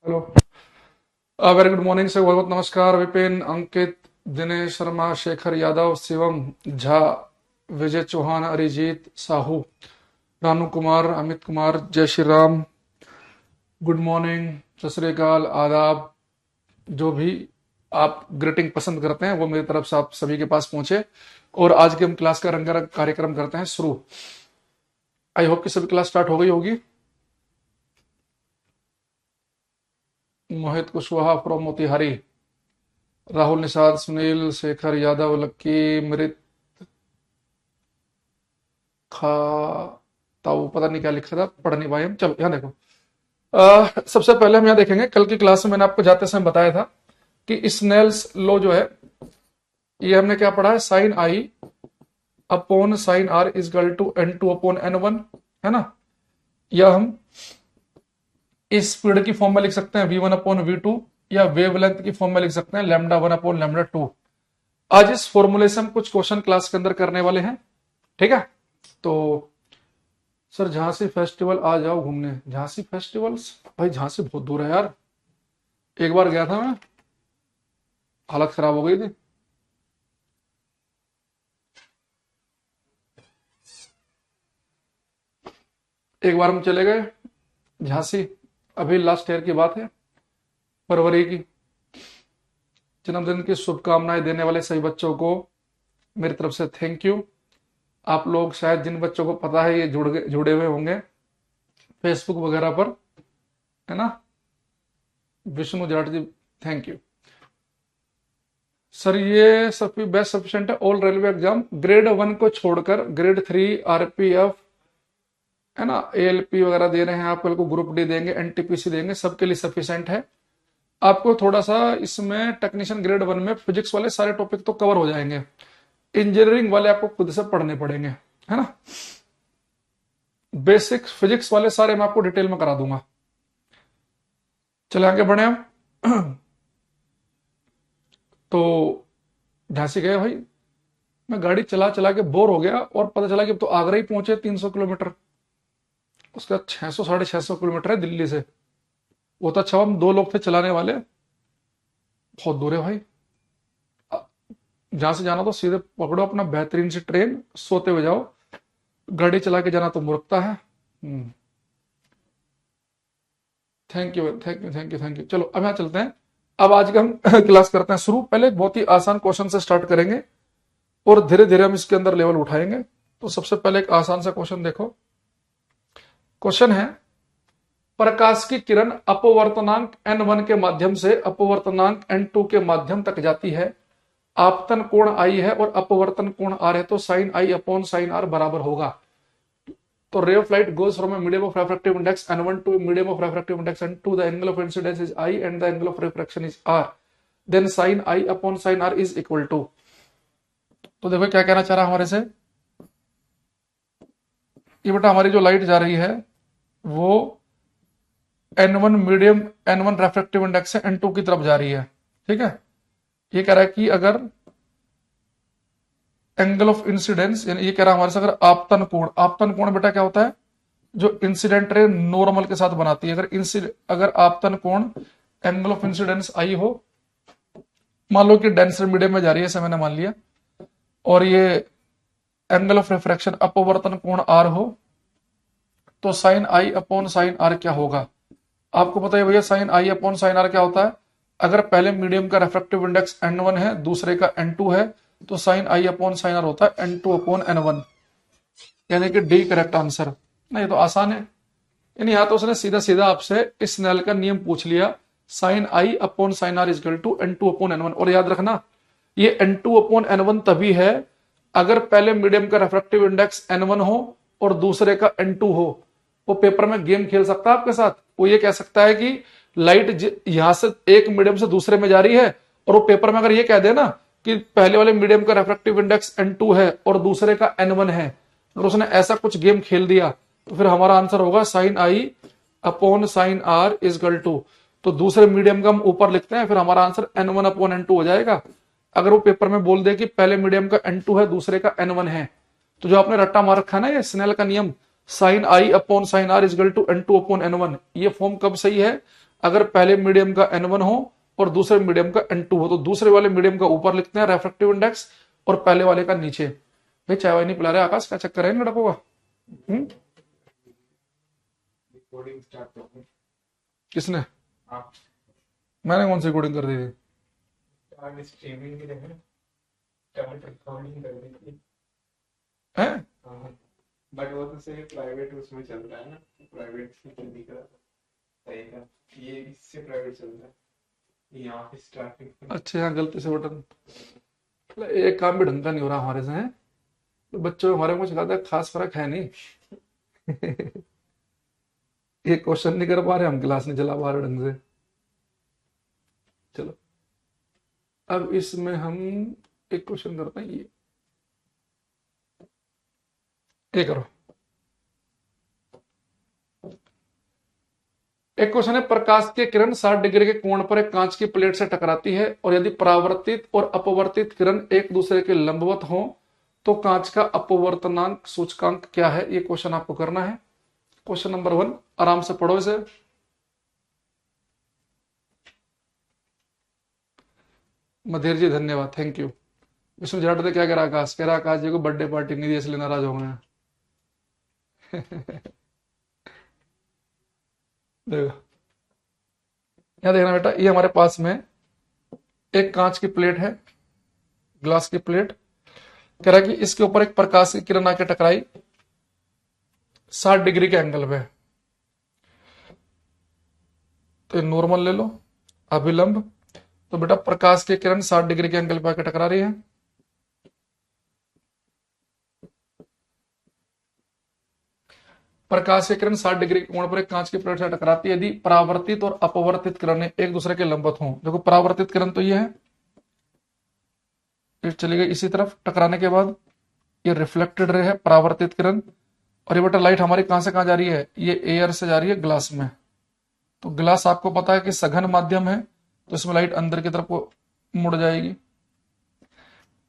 Hello. Very good morning से बहुत बहुत नमस्कार। विपिन, अंकित, दिनेश शर्मा, शेखर यादव, शिवम झा, विजय चौहान, अरिजीत साहू, रानू कुमार, अमित कुमार, जय श्री राम, गुड मॉर्निंग, सत श्री अकाल, आदाब। जो भी आप ग्रीटिंग पसंद करते हैं वो मेरी तरफ से आप सभी के पास पहुंचे। और आज के हम क्लास का रंगारंग कार्यक्रम करते हैं शुरू। आई होप कि सभी क्लास स्टार्ट हो गई होगी। मोहित कुशवाहा फ्रॉम मोतिहारी, राहुल निषाद, सुनील, शेखर यादव, लक्की, मृत ताऊ, पता नहीं क्या लिखा था, पढ़ नहीं पाए हम। चलो यहाँ देखो। सबसे पहले हम यहाँ देखेंगे, कल की क्लास में मैंने आपको जाते समय बताया था कि स्नेल्स लॉ जो है ये हमने क्या पढ़ा है, sine I upon sine R is equal to N2 upon N1, है ना। या हम इस स्पीड की फॉर्म में लिख सकते हैं V1 अपॉन V2, या वेवलेंथ की फॉर्म में लिख सकते हैं λ1 अपॉन λ2। आज इस फॉर्मूले से हम कुछ क्वेश्चन क्लास के अंदर करने वाले हैं, ठीक है। तो सर झांसी फेस्टिवल आ जाओ घूमने। झांसी फेस्टिवल्स, भाई झांसी बहुत दूर है यार। एक बार गया था मैं, हालत खराब हो गई थी। एक बार हम चले गए झांसी, अभी लास्ट ईयर की बात है, फरवरी की। जन्मदिन की शुभकामनाएं देने वाले सभी बच्चों को मेरी तरफ से थैंक यू। आप लोग शायद, जिन बच्चों को पता है, ये जुड़े हुए होंगे फेसबुक वगैरह पर, है ना। विष्णु जाट जी, थैंक यू सर। ये सब बेस्ट सफिशिएंट है ऑल रेलवे एग्जाम ग्रेड 1 को छोड़कर, ग्रेड 3 RPF, है ना, ALP वगैरह दे रहे हैं आप, कल को ग्रुप डी देंगे, NTPC देंगे, सबके लिए सफिशिएंट है। आपको थोड़ा सा इसमें टेक्नीशियन ग्रेड 1 में फिजिक्स वाले सारे टॉपिक तो कवर हो जाएंगे, इंजीनियरिंग वाले आपको खुद से पढ़ने पड़ेंगे, है ना। बेसिक फिजिक्स वाले सारे मैं आपको डिटेल में करा दूंगा। चले आगे बढ़े हम। तो झांसी गए भाई, मैं गाड़ी चला चला के बोर हो गया, और पता चला कि अब तो आगरा ही पहुंचे 300 किलोमीटर। उसका 600 650 किलोमीटर है दिल्ली से। वो तो अच्छा, हम दो लोग थे चलाने वाले, बहुत दूर है भाई। जहां से जाना तो सीधे पकड़ो अपना बेहतरीन सी ट्रेन, सोते हुए जाओ। गाड़ी चला के जाना तो मूर्खता है। Thank you thank you thank you thank you. चलो अब यहाँ चलते हैं। अब आज का हम क्लास करते हैं शुरू। पहले एक बहुत ही आसान क्वेश्चन से स्टार्ट करेंगे और धीरे धीरे हम इसके अंदर लेवल उठाएंगे। तो सबसे पहले एक आसान सा क्वेश्चन देखो। क्वेश्चन है, प्रकाश की किरण अपवर्तनांक N1 के माध्यम से अपवर्तनांक N2 के माध्यम तक जाती है। आपतन कोण I है और अपवर्तन कोण R है, तो sine I upon sine R बराबर होगा। तो ray of light goes from a medium of refractive index N1 to a medium of refractive index N2. The angle of incidence is I and the angle of refraction is R. Then sin I upon sin R is equal to। तो देखो क्या कहना चाह रहा है हमारे से। ये बेटा हमारी जो लाइट जा रही है वो N1 medium, N1 refractive index से N2 की तरफ जा रही है, ठीक है। ये कह रहा है कि अगर एंगल ऑफ इंसिडेंस, यानी ये कह रहा है हमारे से अगर आपतन कोण, आपतन कोण बेटा क्या होता है, जो इंसिडेंट रे नॉर्मल के साथ बनाती है। अगर आपतन कोण एंगल ऑफ इंसिडेंस आई हो, मान लो कि डेंसर मीडियम में जा रही है, ऐसे मैंने मान लिया, और ये एंगल ऑफ रिफ्रैक्शन अपवर्तन कोण आर हो, तो sine I upon sine R क्या होगा। आपको पता है भैया sine I upon sine R क्या होता है। अगर पहले मीडियम का रेफ्रेक्टिव इंडेक्स N1 है, दूसरे का N2 है, तो sine I upon sine R होता है N2 अपॉन N1, यानी कि डी करेक्ट आंसर। नहीं तो आसान है। यानी यहां तो उसने सीधा सीधा आपसे इस स्नेल का नियम पूछ लिया, sine I upon sine R is equal to N2 upon N1। और याद रखना ये N2 अपॉन N1 तभी है अगर पहले मीडियम का रेफ्रेक्टिव इंडेक्स N1 हो और दूसरे का N2 हो। वो पेपर में गेम खेल सकता है आपके साथ। वो ये कह सकता है कि लाइट यहां से एक मीडियम से दूसरे में जा रही है, और वो पेपर में अगर ये कह देना कि पहले वाले मीडियम का रेफ्रेक्टिव इंडेक्स N2 है और दूसरे का N1 है, अगर उसने ऐसा कुछ गेम खेल दिया तो फिर हमारा आंसर होगा sine I upon sine R is equal to, तो दूसरे मीडियम का हम ऊपर लिखते हैं, फिर हमारा आंसर N1 अपॉन N2 हो जाएगा। अगर वो पेपर में बोल दे कि पहले मीडियम का N2 है दूसरे का N1 है, तो जो आपने रट्टा मार रखा है ना ये स्नेल का नियम, sine I upon sine R is equal to N2 upon N1, ये फॉर्म कब सही है, अगर पहले मीडियम का N1 हो और दूसरे मीडियम का N2 हो तो दूसरे वाले मीडियम का ऊपर लिखते हैं रेफ्रेक्टिव इंडेक्स और पहले वाले का नीचे। भाई चाय वाय नहीं पिला रहे आकाश, क्या चक्कर है इन लड़कों का? किसने? मैंने कौन सी कोडिंग कर दी थी? बट वो तो सिर्फ प्राइवेट उसमें चल रहा है ना, प्राइवेट दिख रहा है, ये इससे प्राइवेट चल रहा है, ये ऑफिस ट्रैफिक। अच्छा यहाँ गलती से बटन, एक काम भी ढंग का नहीं हो रहा हमारे से, है तो बच्चों हमारे कुछ ज्यादा खास फर्क है नहीं। ये क्वेश्चन नहीं कर पा रहे हम, क्लास नहीं चला पा रहे ढंग से। चलो अब इसमें हम एक क्वेश्चन करते हैं, ये करो। एक क्वेश्चन है, प्रकाश की किरण 60 डिग्री के कोण पर एक कांच की प्लेट से टकराती है और यदि परावर्तित और अपवर्तित किरण एक दूसरे के लंबवत हो तो कांच का अपवर्तनांक सूचकांक क्या है? ये क्वेश्चन आपको करना है। क्वेश्चन नंबर 1, आराम से पढ़ो इसे। मधेर जी धन्यवाद, थैंक यू। विष्णु जाट क्या कह रहा आकाश? कह रहा आकाश जी को बर्थडे पार्टी नहीं दी इसलिए नाराज हो गए। देखो यहां देखना बेटा, ये हमारे पास में एक कांच की प्लेट है, ग्लास की प्लेट। कह रहा है कि इसके ऊपर एक प्रकाश की किरण आके टकराई 60 डिग्री के एंगल पे, तो नॉर्मल ले लो, अभिलंब। तो बेटा प्रकाश की किरण 60 डिग्री के एंगल पे आके टकरा रही है। प्रकाश की किरण 60 डिग्री के कोण पर एक कांच की प्लेट से टकराती है यदि परावर्तित और अपवर्तित किरणें एक दूसरे के लंबवत हों। देखो परावर्तित किरण तो ये है, ये चली गई इसी तरफ, टकराने के बाद ये रिफ्लेक्टेड रे है परावर्तित किरण। और ये बेटा लाइट हमारी कहां से कहां जा रही है? ये एयर से जा रही है ग्लास में। तो ग्लास आपको पता है कि सघन माध्यम है, तो इसमें लाइट अंदर की तरफ को मुड़ जाएगी।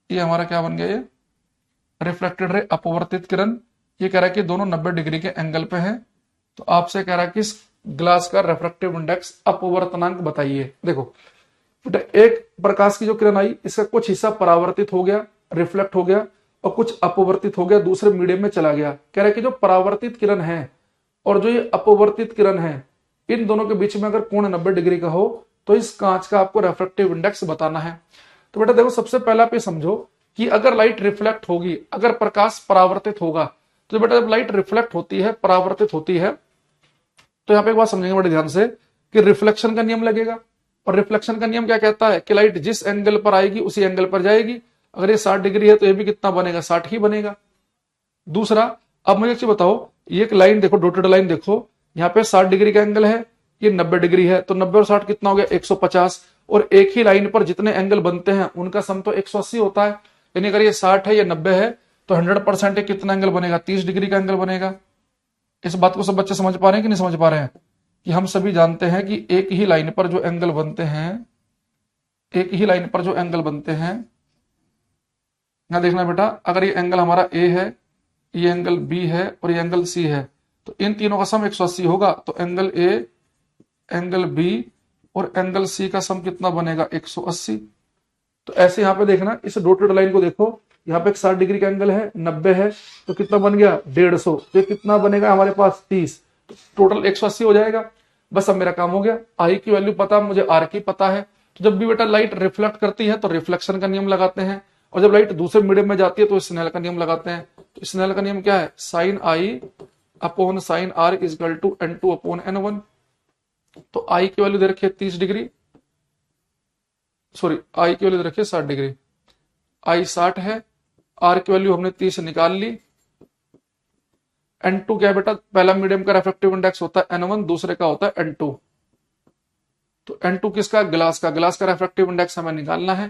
ये हमारा क्या बन गया? ये रिफ्लेक्टेड रे, अपवर्तित किरण। ये कह रहा है कि दोनों 90 डिग्री के एंगल पे हैं। तो आपसे कह रहा है कि इस ग्लास का रिफ्रैक्टिव इंडेक्स, अपवर्तनांक बताइए। देखो बेटा एक प्रकाश की जो किरण आई, इसका कुछ हिस्सा परावर्तित हो गया, रिफ्लेक्ट हो गया, और कुछ अपवर्तित हो गया, दूसरे मीडियम में चला गया। कह रहा है कि जो परावर्तित किरण है और जो ये अपवर्तित किरण है, इन दोनों के बीच में अगर कोण 90 डिग्री का हो तो इस कांच का आपको रिफ्रैक्टिव इंडेक्स बताना है। तो बेटा देखो सबसे पहले आप ये समझो कि अगर लाइट रिफ्लेक्ट होगी, अगर प्रकाश परावर्तित होगा, तो बेटा जब लाइट रिफ्लेक्ट होती है, परावर्तित होती है, तो यहां पे एक बात समझेंगे बड़े ध्यान से कि रिफ्लेक्शन का नियम लगेगा। और रिफ्लेक्शन का नियम क्या कहता है कि लाइट जिस एंगल पर आएगी उसी एंगल पर जाएगी। अगर ये 60 डिग्री है तो ये भी कितना बनेगा? 60 ही बनेगा। दूसरा, अब मुझे एक चीज बताओ, ये एक लाइन देखो, डॉटेड लाइन देखो, यहाँ पे 60 डिग्री का एंगल है, ये 90 डिग्री है, तो 90 और 60 कितना हो गया? 150। और एक ही लाइन पर जितने एंगल बनते हैं उनका सम तो 180 होता है। यानी अगर ये 60 है, ये 90 है, तो 100% कितना एंगल बनेगा? 30 डिग्री का एंगल बनेगा। इस बात को सब बच्चे समझ पा रहे हैं कि नहीं समझ पा रहे हैं? कि हम सभी जानते हैं कि एक ही लाइन पर जो एंगल बनते हैं, एक ही लाइन पर जो एंगल बनते हैं, यहां देखना बेटा, अगर ये एंगल हमारा ए है, ये एंगल बी है और ये एंगल सी है, तो इन तीनों का सम 180 होगा। तो एंगल ए, एंगल बी और एंगल सी का सम कितना बनेगा? 180। तो ऐसे यहां पे देखना, इस डॉटेड लाइन को देखो, यहाँ पे एक 60 डिग्री का एंगल है, 90 है, तो कितना बन गया? 150। तो कितना बनेगा हमारे पास? 30। तो टोटल 180 हो जाएगा। बस अब मेरा काम हो गया। आई की वैल्यू पता, मुझे आर की पता है। तो जब भी बेटा लाइट रिफ्लेक्ट करती है तो रिफ्लेक्शन का नियम लगाते हैं, और जब लाइट दूसरे मीडियम में जाती है तो स्नेल का नियम लगाते हैं। तो स्नेल का नियम क्या है? Sine I upon sine R is equal to N2 upon N1। तो आई की वैल्यू दे रखी है 30 डिग्री, सॉरी आई की वैल्यू दे रखी है 60 डिग्री, आई 60 है, आर की वैल्यू हमने 30 निकाल ली। N2 क्या है बेटा? पहला मीडियम का रिफ्रैक्टिव इंडेक्स होता है N1, दूसरे का होता है N2। तो N2 किसका? ग्लास का। ग्लास का रिफ्रैक्टिव इंडेक्स हमें निकालना है।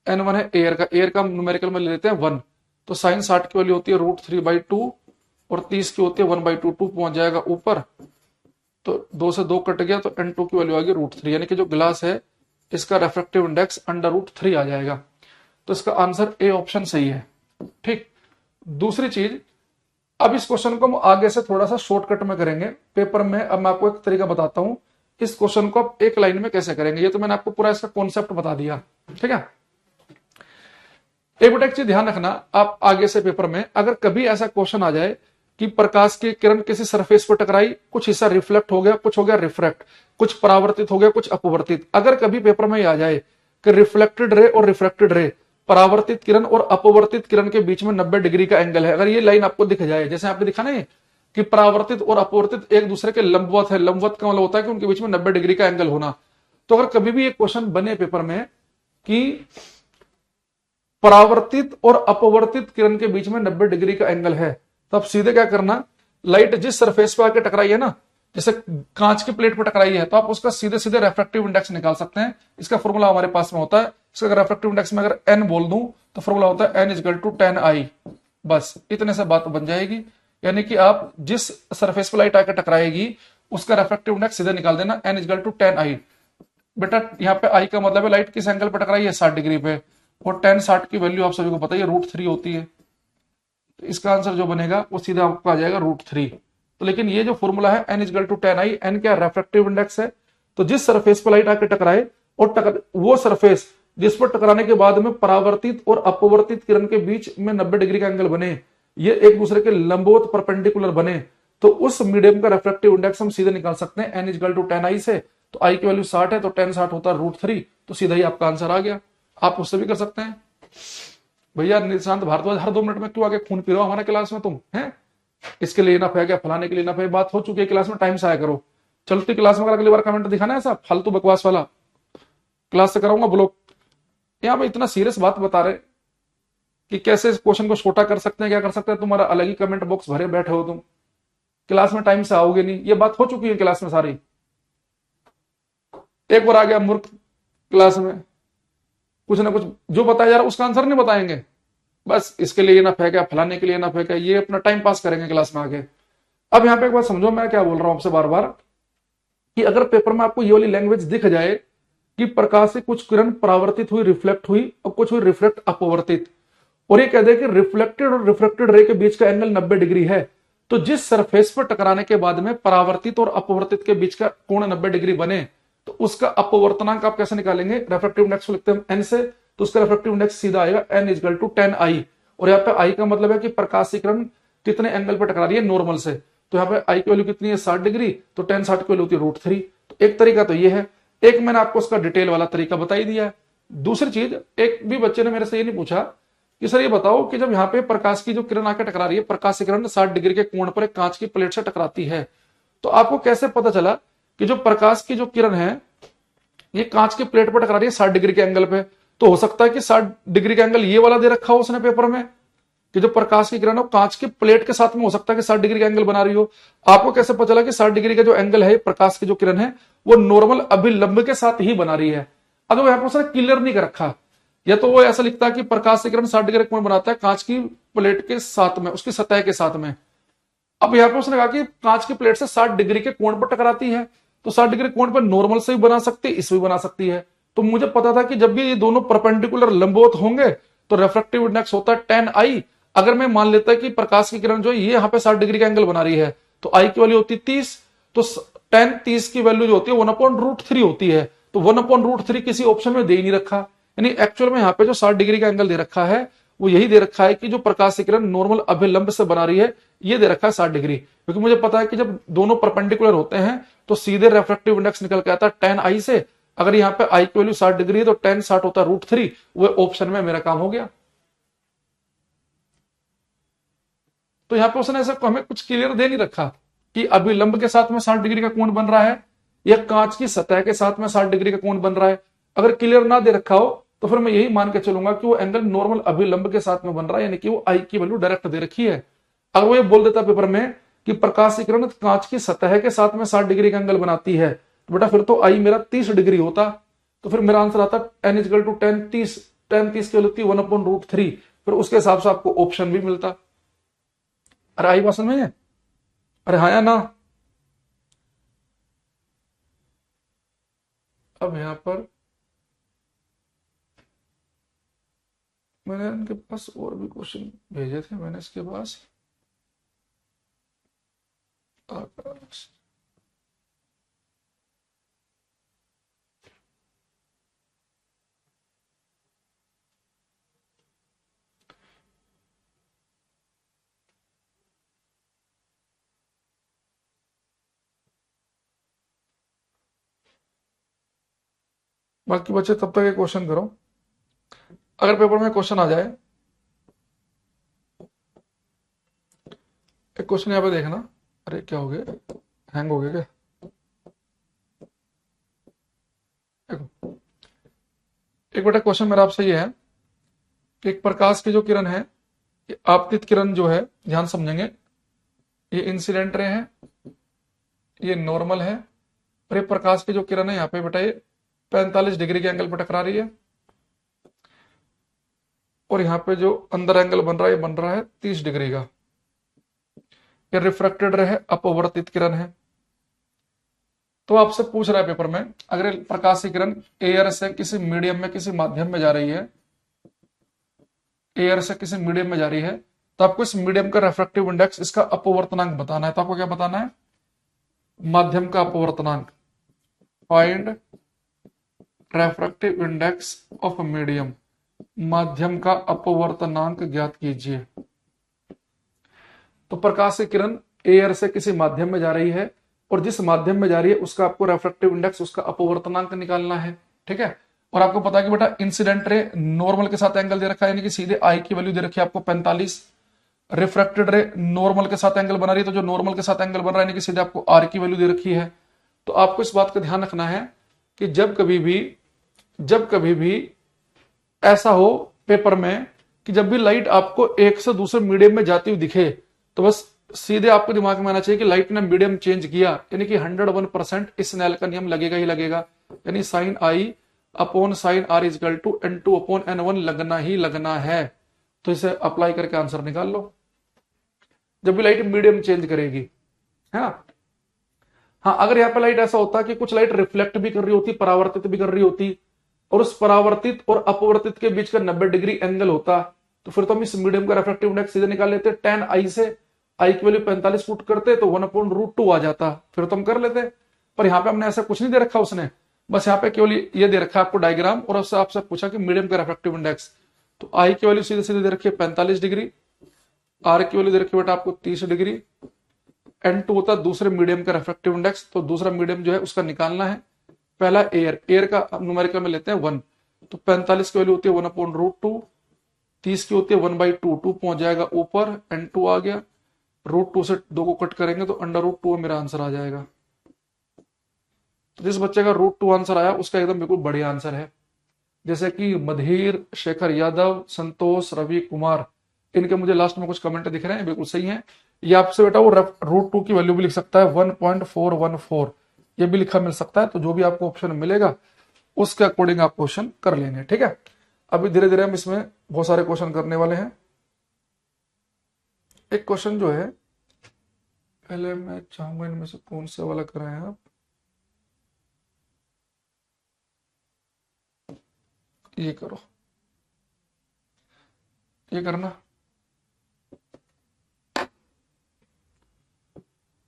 N1 है एयर का, एयर का न्यूमेरिकल में ले लेते हैं 1। तो साइन 60 की वैल्यू होती है √3/2 और 30 की होती है 1/2, 2 पहुंच जाएगा ऊपर, तो 2 से 2 कट गया, तो N2 की वैल्यू आ गई √3। यानी कि जो ग्लास है इसका रिफ्रैक्टिव इंडेक्स √3 आ जाएगा। तो इसका आंसर ए ऑप्शन सही है। ठीक। दूसरी चीज, अब इस क्वेश्चन को हम आगे से थोड़ा सा शॉर्टकट में करेंगे पेपर में। अब मैं आपको एक तरीका बताता हूं, इस क्वेश्चन को आप एक लाइन में कैसे करेंगे। ये तो मैंने आपको पूरा इसका कॉन्सेप्ट बता दिया, ठीक है। एक बेटा एक चीज ध्यान रखना, आप आगे से पेपर में अगर कभी ऐसा क्वेश्चन आ जाए कि प्रकाश की किरण किसी सरफेस पर टकराई, कुछ हिस्सा रिफ्लेक्ट हो गया, कुछ हो गया रिफ्रैक्ट, कुछ परावर्तित हो गया, कुछ अपवर्तित, अगर कभी पेपर में आ जाए कि रिफ्लेक्टेड रे और रिफ्रैक्टेड रे, परावर्तित किरण और अपवर्तित किरण के बीच में 90 डिग्री का एंगल है, अगर ये लाइन आपको दिख जाए, जैसे आपने दिखा ना ये कि परावर्तित और अपवर्तित एक दूसरे के लंबवत है, लंबवत का मतलब होता है कि उनके बीच में 90 डिग्री का एंगल होना। तो अगर कभी भी एक क्वेश्चन बने पेपर में कि परावर्तित और अपवर्तित किरण के बीच में 90 डिग्री का एंगल है, तो आप सीधे क्या करना, लाइट जिस सरफेस पे आके टकराई है ना, जैसे कांच की प्लेट पर टकराई है, तो आप उसका सीधे सीधे रेफ्रेक्टिव इंडेक्स निकाल सकते हैं। इसका फॉर्मूला हमारे पास में होता है, इसका अगर रेफ्रेक्टिव इंडेक्स में अगर एन बोल दूं तो फॉर्मूला होता है n = 10i। बस इतने से बात बन जाएगी, यानी कि आप जिस सरफेस पर लाइट आकर टकराएगी उसका रेफ्रेक्टिव इंडेक्स सीधे निकाल देना, n = 10i। बेटा यहाँ पे i का मतलब है लाइट किस एंगल पर टकराई है, 60 डिग्री पे, और 10 60 की वैल्यू आप सभी को पता है √3 होती है। तो इसका आंसर जो बनेगा वो सीधा आपको आ जाएगा √3। तो लेकिन ये जो फॉर्मूला है n = 10i, n क्या रेफ्रेक्टिव इंडेक्स है, तो जिस सरफेस पर लाइट आके टकराए और वो सरफेस जिस पर टकराने के बाद में परावर्तित और अपवर्तित किरण के बीच में 90 डिग्री का एंगल बने, ये एक दूसरे के लंबवत परपेंडिकुलर बने, तो उस मीडियम का रेफ्रेक्टिव इंडेक्स हम सीधे निकाल सकते हैं n = 10i से। तो i की वैल्यू 60 है तो 10 60 होता है √3, तो सीधा ही आपका आंसर आ गया। आप उससे भी कर सकते हैं। भैया निशांत भारद्वाज हर 2 मिनट में क्यों आगे खून पी रहे हो हमारे क्लास में तुम हैं, इसके लिए ना क्या फलाने के लिए ना, बात हो चुकी है क्लास में, टाइम से आया करो। चलती क्लास में अगली बार कमेंट दिखाना ऐसा फालतू बकवास वाला, क्लास से कराऊंगा ब्लॉक। यहाँ पे इतना सीरियस बात बता रहे कि कैसे इस क्वेश्चन को छोटा कर सकते हैं, क्या कर सकते हैं, तुम्हारा अलग ही कमेंट बॉक्स भरे बैठे हो तुम, क्लास में टाइम से आओगे नहीं, ये बात हो चुकी है क्लास में सारी। एक बार आ गया मूर्ख क्लास में, कुछ ना कुछ जो बताया जा रहा है उसका आंसर नहीं बताएंगे, बस इसके लिए ना फेंका फलाने के लिए ना फेंका, ये अपना टाइम पास करेंगे क्लास में आके। अब यहां पे एक बात समझो, मैं क्या बोल रहा हूं आपसे बार बार, कि अगर पेपर में आपको ये वाली लैंग्वेज दिख जाए कि प्रकाश से कुछ किरण परावर्तित हुई रिफ्लेक्ट हुई और कुछ हुई रिफ्लेक्ट अपवर्तित, और ये कह दे कि रिफ्लेक्टेड और रिफ्रैक्टेड रे के बीच का एंगल 90 डिग्री है, तो जिस सरफेस पर टकराने के बाद में परावर्तित और अपवर्तित के बीच का कोण 90 डिग्री बने, तो उसका अपवर्तनांक आप कैसे निकालेंगे, रेफ्रेक्टिव इंडेक्स को लिखते हैं n से, तो उसका रेफ्रेक्टिव इंडेक्स सीधा आएगा n = 10i। और यहाँ पे i का मतलब है कि प्रकाश की किरण कितने एंगल पर टकरा रही है, नॉर्मल से, तो यहाँ पे i की वैल्यू कितनी है, 60 डिग्री, तो 10 60 की वैल्यू होती है √3। तो एक तरीका तो ये है, एक मैंने आपको उसका डिटेल वाला तरीका बता ही दिया है। दूसरी चीज, एक भी बच्चे ने मेरे से ये नहीं पूछा कि सर ये बताओ कि जब यहाँ पे प्रकाश की जो किरण आकर टकरा रही है, प्रकाश की किरण 60 डिग्री के कोण पर एक कांच की प्लेट से टकराती है, तो आपको कैसे पता चला कि जो प्रकाश की जो किरण है ये कांच की प्लेट पर टकरा रही है 60 डिग्री के एंगल पे, तो हो सकता है कि 60 डिग्री का एंगल ये वाला दे रखा हो उसने पेपर में, कि जो प्रकाश की किरण है कांच की प्लेट के साथ में हो सकता है कि 60 डिग्री का एंगल बना रही हो। आपको कैसे पता चला कि 60 डिग्री का जो एंगल है प्रकाश की जो किरण है वो नॉर्मल अभिलंब के साथ ही बना रही है। अगर यहाँ पर उसने क्लियर नहीं कर रखा, या तो वो ऐसा लिखता है कि प्रकाश की किरण 60 डिग्री कोण बनाता है कांच की प्लेट के साथ में, उसकी सतह के साथ में। अब यहाँ पे उसने कहा कि कांच की प्लेट से 60 डिग्री के कोण पर टकराती है, तो 60 डिग्री कोण पर नॉर्मल से भी बना सकती है, इससे भी बना सकती है। तो मुझे पता था कि जब भी ये दोनों परपेंडिकुलर लंबवत होंगे तो रेफ्रेक्टिव इंडेक्स होता है 10i। अगर मैं मान लेता कि प्रकाश की किरण जो है ये यहाँ पे 60 डिग्री का एंगल बना रही है, तो i की वैल्यू होती है 30, तो 10 30 की वैल्यू जो होती है 1/√3 होती है, तो 1/√3 किसी ऑप्शन में दे ही नहीं रखा। यानी एक्चुअल में यहाँ पे जो 60 डिग्री का एंगल दे रखा है वो यही दे रखा है कि जो प्रकाश की किरण नॉर्मल अभिलंब से बना रही है, ये दे रखा है 60 डिग्री, क्योंकि मुझे पता है कि जब दोनों परपेंडिकुलर होते हैं तो सीधे रेफ्रेक्टिव इंडेक्स निकल के आता है 10i से। अगर यहाँ पे i की वैल्यू 60 डिग्री है तो 10 60 होता है √3, वो ऑप्शन में मेरा काम हो गया। तो यहाँ पे उसने ऐसा हमें कुछ क्लियर दे नहीं रखा कि अभिलंब के साथ में 60 डिग्री का कोण बन रहा है या कांच की सतह के साथ में 60 डिग्री का कोण बन रहा है। अगर क्लियर ना दे रखा हो तो फिर मैं यही मान के चलूंगा कि वो एंगल नॉर्मल अभिलंब के साथ में बन रहा है, यानी कि वो i की वैल्यू डायरेक्ट दे रखी है। अगर वो ये बोल देता पेपर में कि प्रकाश की किरण कांच की सतह के साथ में 60 डिग्री का एंगल बनाती है, तो बेटा फिर तो i मेरा 30 डिग्री होता, तो फिर मेरा आंसर आता n = 10 30, 10 30 की वैल्यू होती 1/√3, फिर उसके हिसाब से आपको ऑप्शन भी मिलता। अरे आई बात समझ में, अरे हाँ या ना। अब यहां पर मैंने इनके पास और भी क्वेश्चन भेजे थे, मैंने इसके पास आकाश बाकी बच्चे तब तक ये क्वेश्चन करो। अगर पेपर में क्वेश्चन आ जाए, एक क्वेश्चन यहाँ पे देखना। अरे क्या हो गया, हैंग हो गया क्या? देखो, एक बेटा क्वेश्चन मेरा आपसे ये है कि एक प्रकाश की जो किरण है, ये आपतित किरण जो है, ध्यान समझेंगे, ये इंसिडेंट रे है, ये नॉर्मल है, और ये प्रकाश की जो किरण है यहाँ पे बेटा ये 45 डिग्री के एंगल पर टकरा रही है, और यहाँ पे जो अंदर एंगल बन रहा है ये बन रहा है 30 डिग्री का। ये रिफ्रैक्टेड रे है, अपवर्तित किरण है। तो आपसे पूछ रहा है पेपर में, अगर ये प्रकाश की किरण एयर से किसी मीडियम में, किसी माध्यम में जा रही है, एयर से किसी मीडियम में जा रही है, तो आपको इस मीडियम का रेफ्रेक्टिव इंडेक्स, इसका अपवर्तनांक बताना है। तो आपको क्या बताना है? माध्यम का अपवर्तनांक। Find refractive index of medium, माध्यम का अपवर्तनांक ज्ञात कीजिए। तो प्रकाश की किरण एयर से किसी माध्यम में जा रही है, और जिस माध्यम में जा रही है उसका आपको रेफ्रेक्टिव इंडेक्स, उसका अपवर्तनांक निकालना है। ठीक है, और आपको पता है कि बेटा इंसिडेंट रे नॉर्मल के साथ एंगल दे रखा है, यानी कि सीधे आई की वैल्यू दे रखी है आपको 45। रिफ्रैक्टेड रे नॉर्मल के साथ एंगल बना रही है, तो जो नॉर्मल के साथ एंगल बन रहा है यानी कि सीधे आपको आर की वैल्यू दे रखी है। तो आपको इस बात का ध्यान रखना है कि जब कभी भी ऐसा हो पेपर में कि जब भी लाइट आपको एक से दूसरे मीडियम में जाती हुई दिखे, तो बस सीधे आपको दिमाग में आना चाहिए कि लाइट ने मीडियम चेंज किया, यानी कि 101% इस स्नेल का नियम लगेगा ही लगेगा, यानी sine I upon sine R is equal to N2 upon N1 लगना ही लगना है। तो इसे अप्लाई करके आंसर निकाल लो, जब भी लाइट मीडियम चेंज करेगी, है ना। हाँ, अगर यहाँ पे लाइट ऐसा होता कि कुछ लाइट रिफ्लेक्ट भी कर रही होती, परावर्तित भी कर रही होती, और उस परावर्तित और अपवर्तित के बीच का 90 डिग्री एंगल होता, तो फिर तो हम इस मीडियम का रेफ्रेक्टिव इंडेक्स सीधे निकाल लेते। 10 आई से आई की वैल्यू 45 पुट करते तो 1/√2 आ जाता, फिर तो हम कर लेते। पर यहाँ पे हमने ऐसा कुछ नहीं दे रखा उसने, बस यहाँ पे केवल ये दे रखा है आपको डायग्राम, और उससे आपसे पूछा कि मीडियम का रेफ्रेक्टिव इंडेक्स। तो आई की वैल्यू सीधे सीधे दे रखी है 45 डिग्री, आर की वैल्यू दे रखी है बेटा आपको 30 डिग्री, N2 होता है दूसरे मीडियम का रेफ्रेक्टिव इंडेक्स। तो दूसरा मीडियम जो है उसका निकालना है। पहला एयर का न्यूमेरिकल में लेते हैं 1, तो 45 की वैल्यू होती है 1/√2, 30 की होती है 1/2, 2 पहुंच जाएगा ऊपर, N2 आ गया, √2 से 2 को कट करेंगे तो √2 मेरा आंसर आ जाएगा। तो जिस बच्चे का √2 आंसर आया उसका एकदम बिल्कुल बढ़िया आंसर है। जैसे कि मधीर, शेखर यादव, संतोष, रवि कुमार, इनके मुझे लास्ट में कुछ कमेंट दिख रहे हैं, बिल्कुल सही है। ये आपसे बेटा वो √2 की वैल्यू भी लिख सकता है 1.414, ये भी लिखा मिल सकता है। तो जो भी आपको ऑप्शन मिलेगा उसके अकॉर्डिंग आप क्वेश्चन कर लेंगे। ठीक है, अभी धीरे धीरे हम इसमें बहुत सारे क्वेश्चन करने वाले हैं। एक क्वेश्चन जो है, पहले मैं चाहूंगा इनमें से कौन से वाला कराएं आप, ये करो, ये करना।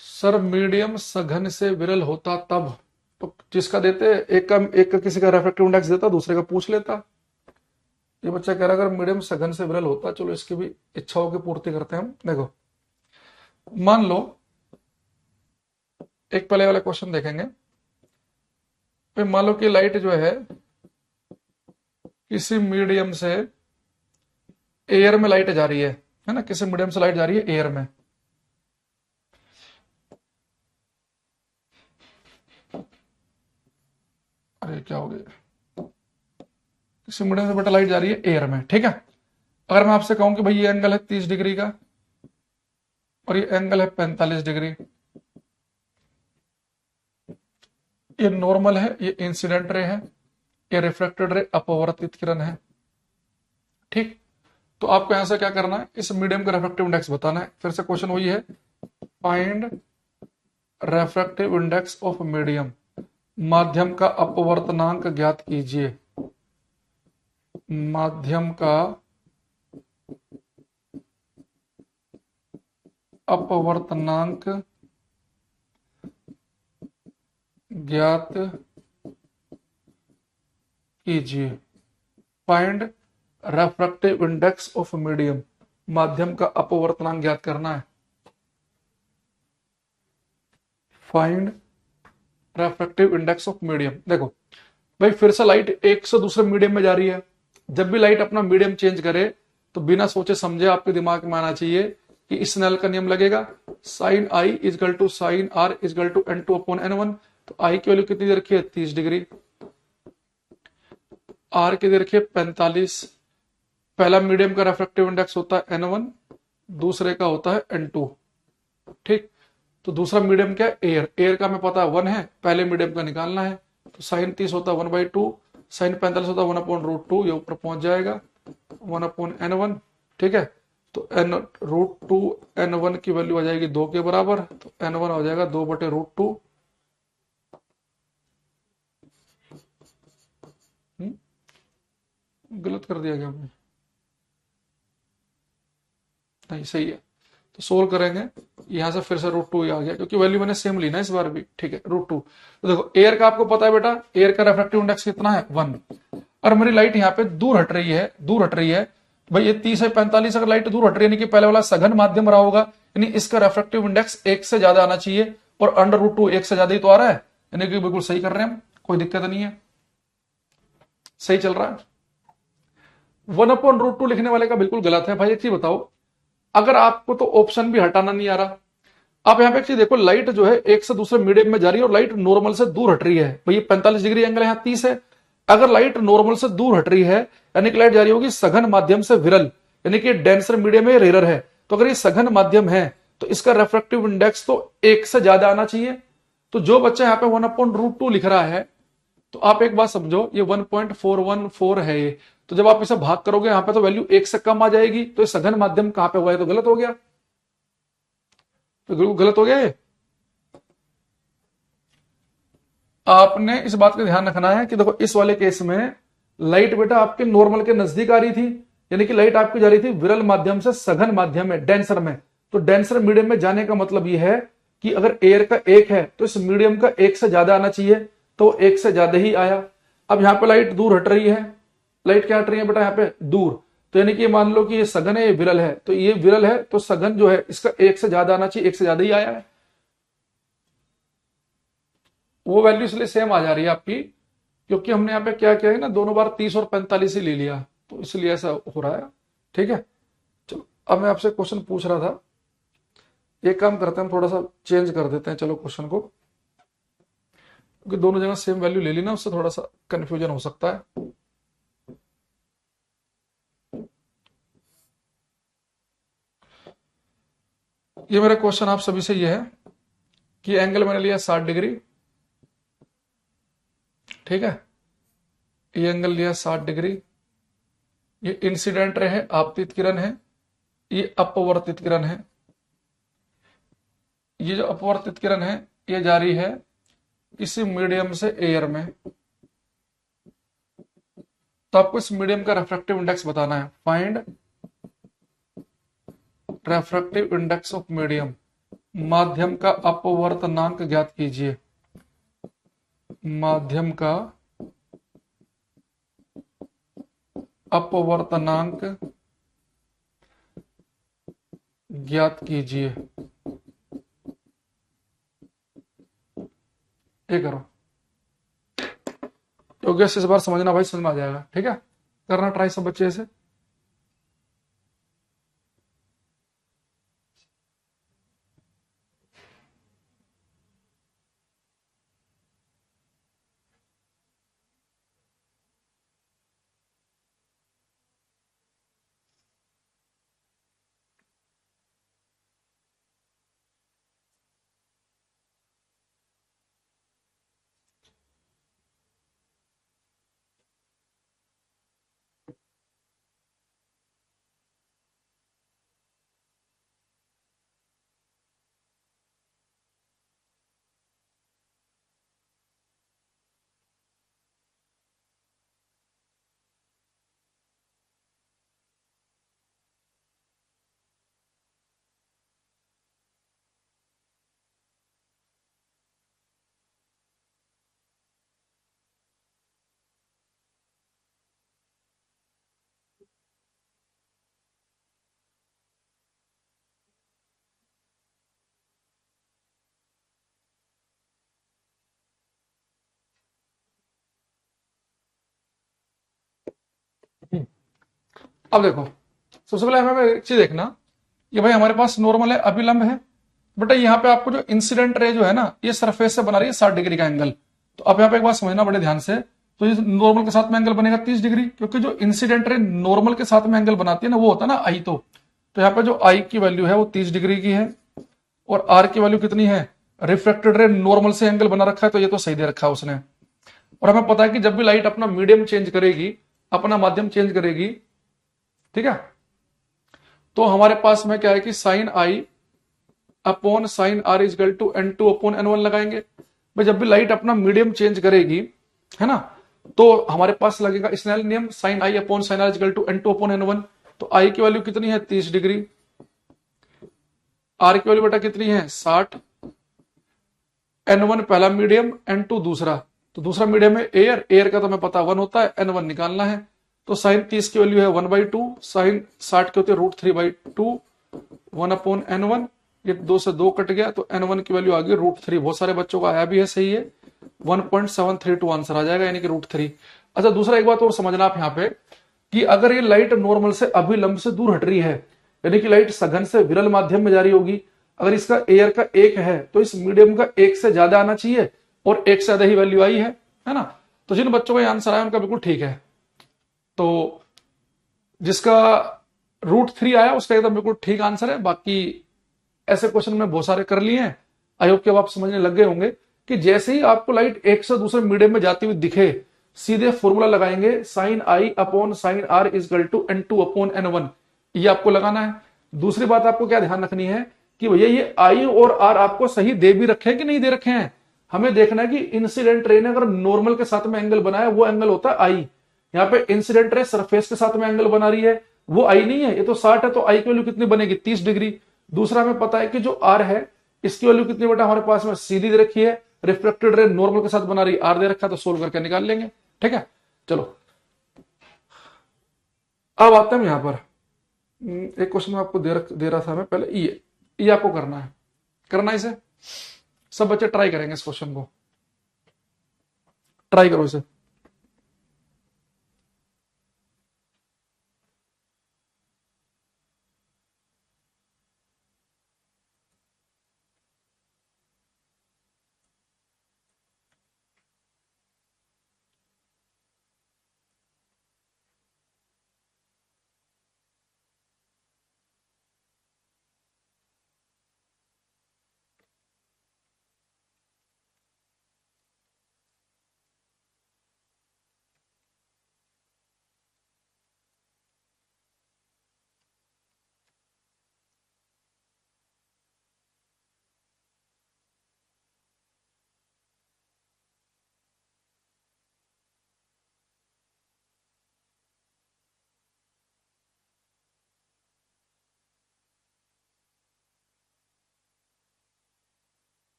सर मीडियम सघन से विरल होता तब, तो जिसका देते एक का किसी का रेफ्रेक्टिव इंडेक्स देता, दूसरे का पूछ लेता। ये बच्चा कह रहा है अगर मीडियम सघन से विरल होता, चलो इसकी भी इच्छाओं की पूर्ति करते हैं हम। देखो, मान लो एक पहले वाला क्वेश्चन देखेंगे। मान लो कि लाइट जो है किसी मीडियम से एयर में लाइट जा रही है ना, किसी मीडियम से लाइट जा रही है एयर में। अरे क्या हो गया, किसी मीडियम से बेटा लाइट जा रही है एयर में। ठीक है, अगर मैं आपसे कहूं कि भाई ये एंगल है 30 डिग्री का और ये एंगल है 45 डिग्री, ये नॉर्मल है, ये इंसिडेंट रे है, ये रिफ्लेक्टेड रे अपवर्तित किरण है। ठीक, तो आपको यहां से क्या करना है, इस मीडियम का रेफ्रेक्टिव इंडेक्स बताना है। फिर से क्वेश्चन वही है, find refractive index of medium, माध्यम का अपवर्तनांक ज्ञात कीजिए। माध्यम का अपवर्तनांक ज्ञात कीजिए। Find refractive index of medium, माध्यम का अपवर्तनांक ज्ञात करना है। Find refractive index of medium. देखो, भाई फिर से लाइट एक से दूसरे मीडियम में जा रही है। जब भी लाइट अपना मीडियम चेंज करे तो बिना सोचे समझे आपके दिमाग में आना चाहिए कि स्नेल का नियम लगेगा, sine I is equal to sine R is equal to N two upon N one. तो आई की वैल्यू कितनी दे रखी है 30 डिग्री, आर की दे रखी है 45। पहला मीडियम का रेफ्रेक्टिव इंडेक्स होता है N1, दूसरे का होता है N2। ठीक, तो दूसरा मीडियम क्या है एयर, एयर का हमें पता है 1 है, पहले मीडियम का निकालना है। तो साइन 30 होता है 1/2, साइन 45 होता है 1/√2, ये ऊपर पहुंच जाएगा 1/N1। ठीक है, तो n√2 N1 की वैल्यू आ जाएगी 2 के बराबर, तो N1 हो जाएगा 2/√2। गलत कर दिया गया हमने, नहीं सही है। तो सोल्व करेंगे, यहां से फिर से √2 आ गया क्योंकि वैल्यू मैंने सेम ली ना इस बार भी। ठीक है, √2। तो देखो एयर का आपको पता है बेटा, एयर का रेफ्रेक्टिव इंडेक्स कितना है 1, और मेरी लाइट यहाँ पे दूर हट रही है, दूर हट रही है। भाई ये 30 है 45, अगर लाइट दूर हट रही है यानी कि पहले वाला सघन माध्यम रहा होगा, यानी इसका रेफ्रेक्टिव इंडेक्स 1 से ज्यादा आना चाहिए, और अंडर √2 1 से ज्यादा ही तो आ रहा है, यानी कि बिल्कुल सही कर रहे हैं हम, कोई दिक्कत नहीं है, सही चल रहा है। 1/√2 लिखने वाले का बिल्कुल गलत है। भाई एक चीज बताओ, अगर आपको तो ऑप्शन भी हटाना नहीं आ रहा, आप यहां पे एक चीज देखो, लाइट जो है एक से दूसरे मीडियम में जा रही है और लाइट नॉर्मल से दूर हट रही है। भाई 45 डिग्री एंगल है, 30 है। अगर लाइट नॉर्मल से दूर हट रही है यानी कि लाइट जा रही होगी सघन माध्यम से विरल, यानी कि डेंसर मीडियम है, रेयर है। तो अगर ये सघन माध्यम है तो इसका रेफ्रेक्टिव इंडेक्स तो 1 से ज्यादा आना चाहिए। तो जो बच्चा यहाँ पे 1/√2 लिख रहा है, तो आप एक बात समझो, ये 1.414 है ये, तो जब आप इसे भाग करोगे यहां पे तो वैल्यू 1 से कम आ जाएगी, तो ये सघन माध्यम कहां पे हुआ है, तो गलत हो गया, तो गलत हो गया ये। आपने इस बात का ध्यान रखना है कि देखो इस वाले केस में लाइट बेटा आपके नॉर्मल के नजदीक आ रही थी, यानी कि लाइट आपकी जा रही थी विरल माध्यम से सघन माध्यम में, डेंसर में। तो डेंसर मीडियम में जाने का मतलब यह है कि अगर एयर का 1 है तो इस मीडियम का 1 से ज्यादा आना चाहिए, तो 1 से ज्यादा ही आया। अब यहां पे लाइट दूर हट रही है, लाइट क्या हट रही है बेटा यहाँ पे दूर, तो यानी कि मान लो कि ये सघन है, ये विरल है, तो ये विरल है तो सघन जो है इसका 1 से ज्यादा आना चाहिए, 1 से ज्यादा ही आया है। वो वैल्यू इसलिए सेम आ जा रही है आपकी, क्योंकि हमने यहाँ पे क्या किया है ना, दोनों बार 30 और 45 ही ले लिया, तो इसलिए ऐसा हो रहा है। ठीक है, चलो अब मैं आपसे क्वेश्चन पूछ रहा था, एक काम करते हैं हम थोड़ा सा चेंज कर देते हैं चलो क्वेश्चन को, क्योंकि दोनों जगह सेम वैल्यू ले ली ना, उससे थोड़ा सा कंफ्यूजन हो सकता है। ये मेरा क्वेश्चन आप सभी से ये है कि एंगल मैंने लिया 60 डिग्री, ठीक है, ये एंगल लिया 60 डिग्री, ये इंसिडेंट रे है, आपतित किरण है, ये अपवर्तित किरण है। ये जो अपवर्तित किरण है ये जा रही है इसी मीडियम से एयर में, तो आपको इस मीडियम का रेफ्रेक्टिव इंडेक्स बताना है। Find refractive index of medium, माध्यम का अपवर्तनांक ज्ञात कीजिए, माध्यम का अपवर्तनांक ज्ञात कीजिए। ये करो, योग्य इस बार समझना भाई, समझ में आ जाएगा। ठीक है, करना ट्राई सब बच्चे से। अब देखो, सबसे पहले हमें एक चीज देखना, ये भाई हमारे पास नॉर्मल है, अभिलंब है। बेटा यहाँ पे आपको जो इंसिडेंट रे जो है ना, ये सरफेस से बना रही है 60 डिग्री का एंगल। तो अब यहाँ पे एक बात समझना बड़े ध्यान से, तो ये नॉर्मल के साथ में एंगल बनेगा 30 डिग्री, क्योंकि जो इंसिडेंट रे नॉर्मल के साथ में एंगल बनाती है ना, वो होता है ना आई। तो यहाँ पे जो आई की वैल्यू है वो 30 डिग्री की है, और आर की वैल्यू कितनी है, रिफ्लेक्टेड रे नॉर्मल से एंगल बना रखा है, तो ये तो सही दे रखा है उसने। और हमें पता है कि जब भी लाइट अपना मीडियम चेंज करेगी, अपना माध्यम चेंज करेगी, ठीक है, तो हमारे पास में क्या है कि sine I upon sine R is equal to N2 upon N1 लगाएंगे। भाई जब भी लाइट अपना मीडियम चेंज करेगी, है ना, तो हमारे पास लगेगा स्नेल नियम, sine I upon sine R is equal to N2 upon N1। तो आई की वैल्यू कितनी है, 30 डिग्री, आर की वैल्यू बेटा कितनी है, 60, N1 पहला मीडियम, N2 दूसरा। तो दूसरा मीडियम है एयर, एयर का तो हमें पता 1 होता है, N1 निकालना है। तो साइन 30 की वैल्यू है 1/2, साइन 60 के होते हैं √3/2, 1 अपॉन N1, ये 2 से 2 कट गया, तो N1 की वैल्यू आ गई √3। बहुत सारे बच्चों का आया भी है, सही है, 1.732 आंसर आ जाएगा, यानी कि √3। अच्छा, दूसरा एक बात और समझना आप यहाँ पे, कि अगर ये लाइट नॉर्मल से अभिलंब से दूर हट रही है, यानी कि लाइट सघन से विरल माध्यम में जा रही होगी, अगर इसका एयर का 1 है तो इस मीडियम का 1 से ज्यादा आना चाहिए, और 1 से ज्यादा ही वैल्यू आई है ना। तो जिन बच्चों का आंसर आया उनका बिल्कुल ठीक है। तो जिसका √3 आया उसका एकदम बिल्कुल ठीक आंसर है। बाकी ऐसे क्वेश्चन में बहुत सारे कर लिए हैं, आई होप कि अब आप समझने लग गए होंगे कि जैसे ही आपको लाइट एक से दूसरे मीडियम में जाती हुई दिखे, सीधे फॉर्मूला लगाएंगे, sine I upon sine R is equal to N2 upon N1, ये आपको लगाना है। दूसरी बात आपको क्या ध्यान रखनी है कि भैया ये आई और आर आपको सही दे भी रखे हैं कि नहीं दे रखे हैं। हमें देखना है कि इंसिडेंट रे ने अगर नॉर्मल के साथ में एंगल बनाया, वो एंगल होता है आई। यहाँ पे इंसिडेंट रे सरफेस के साथ में एंगल बना रही है, वो आई नहीं है, ये तो 60 है, तो आई की वैल्यू कितनी बनेगी, 30 डिग्री। दूसरा हमें पता है कि जो आर है, इसकी वैल्यू कितनी बेटा हमारे पास में सीधी दे रखी है, रिफ्लेक्टेड रे नॉर्मल के साथ बना रही आर दे रखा है, तो सोल्व करके निकाल लेंगे। ठीक है, चलो अब आते हैं यहां पर। एक क्वेश्चन में आपको दे रहा था मैं पहले, ये आपको करना इसे। सब बच्चे ट्राई करेंगे इस क्वेश्चन को, ट्राई करो इसे।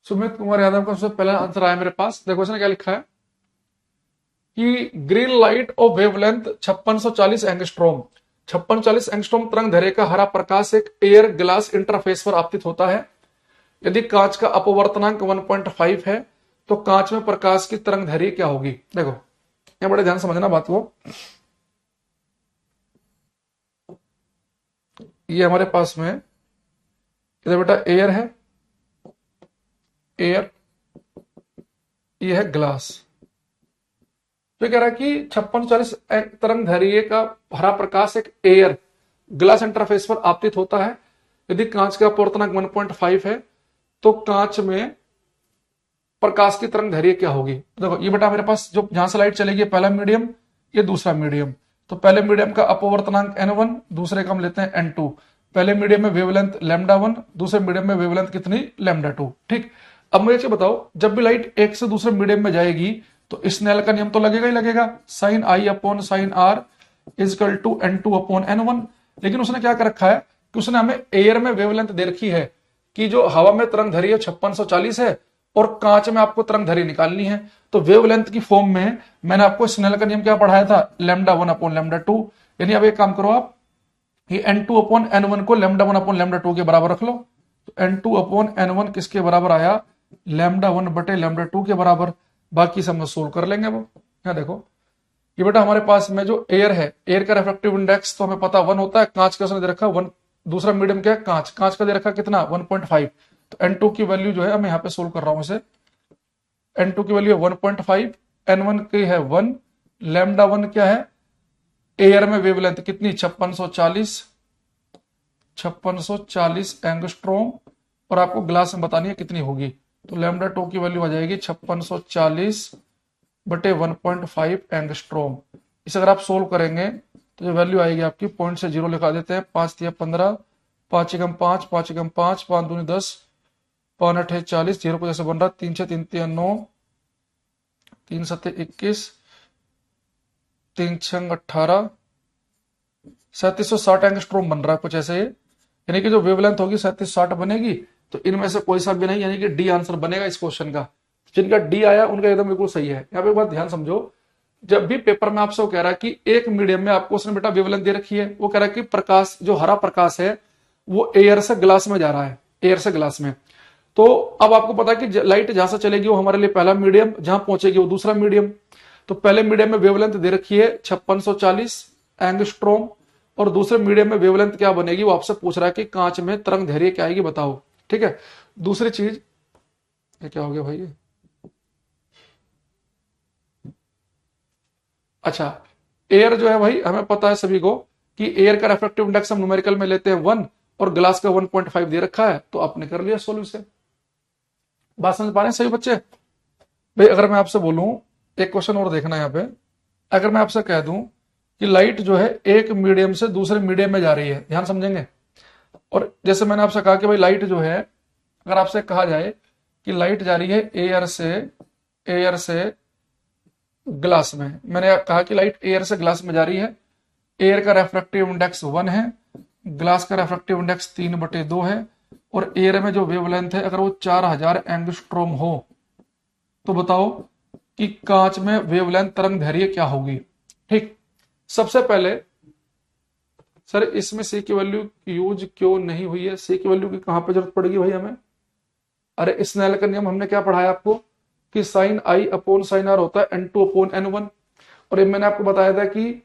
सुमित कुमार यादव का सबसे पहला आंसर आया मेरे पास। देखो इसने क्या लिखा है कि green light of wavelength 5640 angstrom, 5640 angstrom तरंग दैर्घ्य का हरा प्रकाश एक एयर ग्लास इंटरफेस पर आपतित होता है। यदि कांच का अपवर्तनांक 1.5 है तो कांच में प्रकाश की तरंग दैर्घ्य क्या होगी। देखो यहां बड़े ध्यान समझना बात को, ये हमारे पास में इधर बेटा एयर है, एयर, ये है ग्लास। तो कह रहा है कि 5640 तरंग दैर्घ्य का हरा प्रकाश एक एयर ग्लास इंटरफेस पर आपतित होता है। यदि कांच का अपवर्तनांक 1.5 है तो कांच में प्रकाश की तरंग दैर्घ्य क्या होगी। देखो ये बेटा मेरे पास जो जहां से लाइट चलेगी, पहला मीडियम, ये दूसरा मीडियम। तो पहले मीडियम का अपवर्तनांक N1, दूसरे का हम लेते हैं N2। पहले मीडियम में वेवलेंथ λ1, दूसरे मीडियम में वेवलेंथ कितनी, λ2। ठीक, अब मुझे बताओ जब भी लाइट एक से दूसरे मीडियम में जाएगी तो स्नेल का नियम तो लगेगा ही लगेगा, sine I upon sine R is equal to N2 upon N1। लेकिन उसने क्या कर रखा है कि उसने हमें एयर में वेवलेंथ दे रखी है कि जो हवा में तरंग दैर्घ्य 5640 है और कांच में आपको तरंग दैर्घ्य निकालनी है। तो वेवलेंथ की फॉर्म में मैंने आपको स्नेल का नियम क्या पढ़ाया था, λ1 अपॉन λ2। यानी अब एक काम करो आप, ये N2 अपॉन N1 को λ1 अपॉन λ2 के बराबर रख लो, तो n2 अपॉन n1 किसके बराबर आया, लैम्डा 1 बटे लैम्डा 2 के बराबर। बाकी सब में सोल्व कर लेंगे वो। यहाँ देखो ये बेटा हमारे पास में जो एयर है, एयर का रिफ्रैक्टिव इंडेक्स तो हमें पता 1 होता है, कांच का उसने दे रखा 1, दूसरा मीडियम क्या है कांच, कांच का दे रखा कितना 1.5। तो n2 की वैल्यू जो है मैं यहाँ पे सोल्व कर रहा हूं इसे, n2 की वैल्यू है 1.5, n1 की है 1, लैम्डा 1 क्या है, एयर में वेवलेंथ कितनी 5640 एंगस्ट्रोम, और आपको ग्लास में बतानी है कितनी होगी। तो लैम्डा 2 की वैल्यू आ जाएगी 5640 बटे 1.5 एंगस्ट्रोम। इसे अगर आप सोल्व करेंगे तो जो वैल्यू आएगी आपकी, पॉइंट से 0 लिखा देते हैं, 5 तिया 15, 5 एकम 5, 5 एकम 5, 5 दूनी 10, 5 अठे 40, 0 को जैसे बन रहा 3 6 3 3 9, 3 7 21, 3 6 18, 3760 एंगस्ट्रोम बन रहा है कुछ ऐसे, यानी कि जो वेवलेंथ होगी 3760 बनेगी। तो इनमें से कोई सा भी नहीं, यानी कि डी आंसर बनेगा इस क्वेश्चन का। जिनका डी आया उनका एकदम बिल्कुल सही है। यहाँ पे एक बात ध्यान समझो, जब भी पेपर में आपसे वो कह रहा है कि एक मीडियम में आपको उसने बेटा वेवलेंथ दे रखी है, वो कह रहा है कि प्रकाश जो हरा प्रकाश है वो एयर से ग्लास में जा रहा है, एयर से ग्लास में। तो अब आपको पता है कि लाइट जहां से चलेगी वो हमारे लिए पहला मीडियम, जहां पहुंचेगी वो दूसरा मीडियम। तो पहले मीडियम में वेवलेंथ दे रखी है 5640 एंगस्ट्रोम, और दूसरे मीडियम में वेवलेंथ क्या बनेगी वो आपसे पूछ रहा है कि कांच में तरंग दैर्घ्य क्या आएगी बताओ। ठीक है, दूसरी चीज ये क्या हो गया भाई, अच्छा एयर जो है भाई हमें पता है सभी को कि एयर का रिफ्रैक्टिव इंडेक्स हम न्यूमेरिकल में लेते हैं 1, और ग्लास का 1.5 दे रखा है, तो आपने कर लिया सोल्यूशन। बात समझ पा रहे हैं सभी बच्चे? भाई अगर मैं आपसे बोलूं, एक क्वेश्चन और देखना यहाँ पे, अगर मैं आपसे कह दूं कि लाइट जो है एक मीडियम से दूसरे मीडियम में जा रही है, ध्यान समझेंगे। और जैसे मैंने आपसे कहा कि भाई लाइट जो है, अगर आपसे कहा जाए कि लाइट जा रही है एयर से ग्लास में, मैंने कहा कि लाइट एयर से ग्लास में जा रही है, एयर का रेफ्रैक्टिव इंडेक्स 1 है, ग्लास का रेफ्रैक्टिव इंडेक्स 3/2 है, और एयर में जो वेवलेंथ है अगर वो 4000 एंगस्ट्रोम हो, तो बताओ कि कांच में वेवलेंथ तरंग दैर्घ्य क्या होगी। ठीक, सबसे पहले सर इसमें सी की वैल्यू यूज क्यों नहीं हुई है, सी की वैल्यू की कहां पे जरूरत पड़ेगी भाई हमें? अरे स्नेल का नियम हमने क्या पढ़ाया आपको कि sine I upon sine R होता है n2 अपॉन n1, और ये मैंने आपको बताया था कि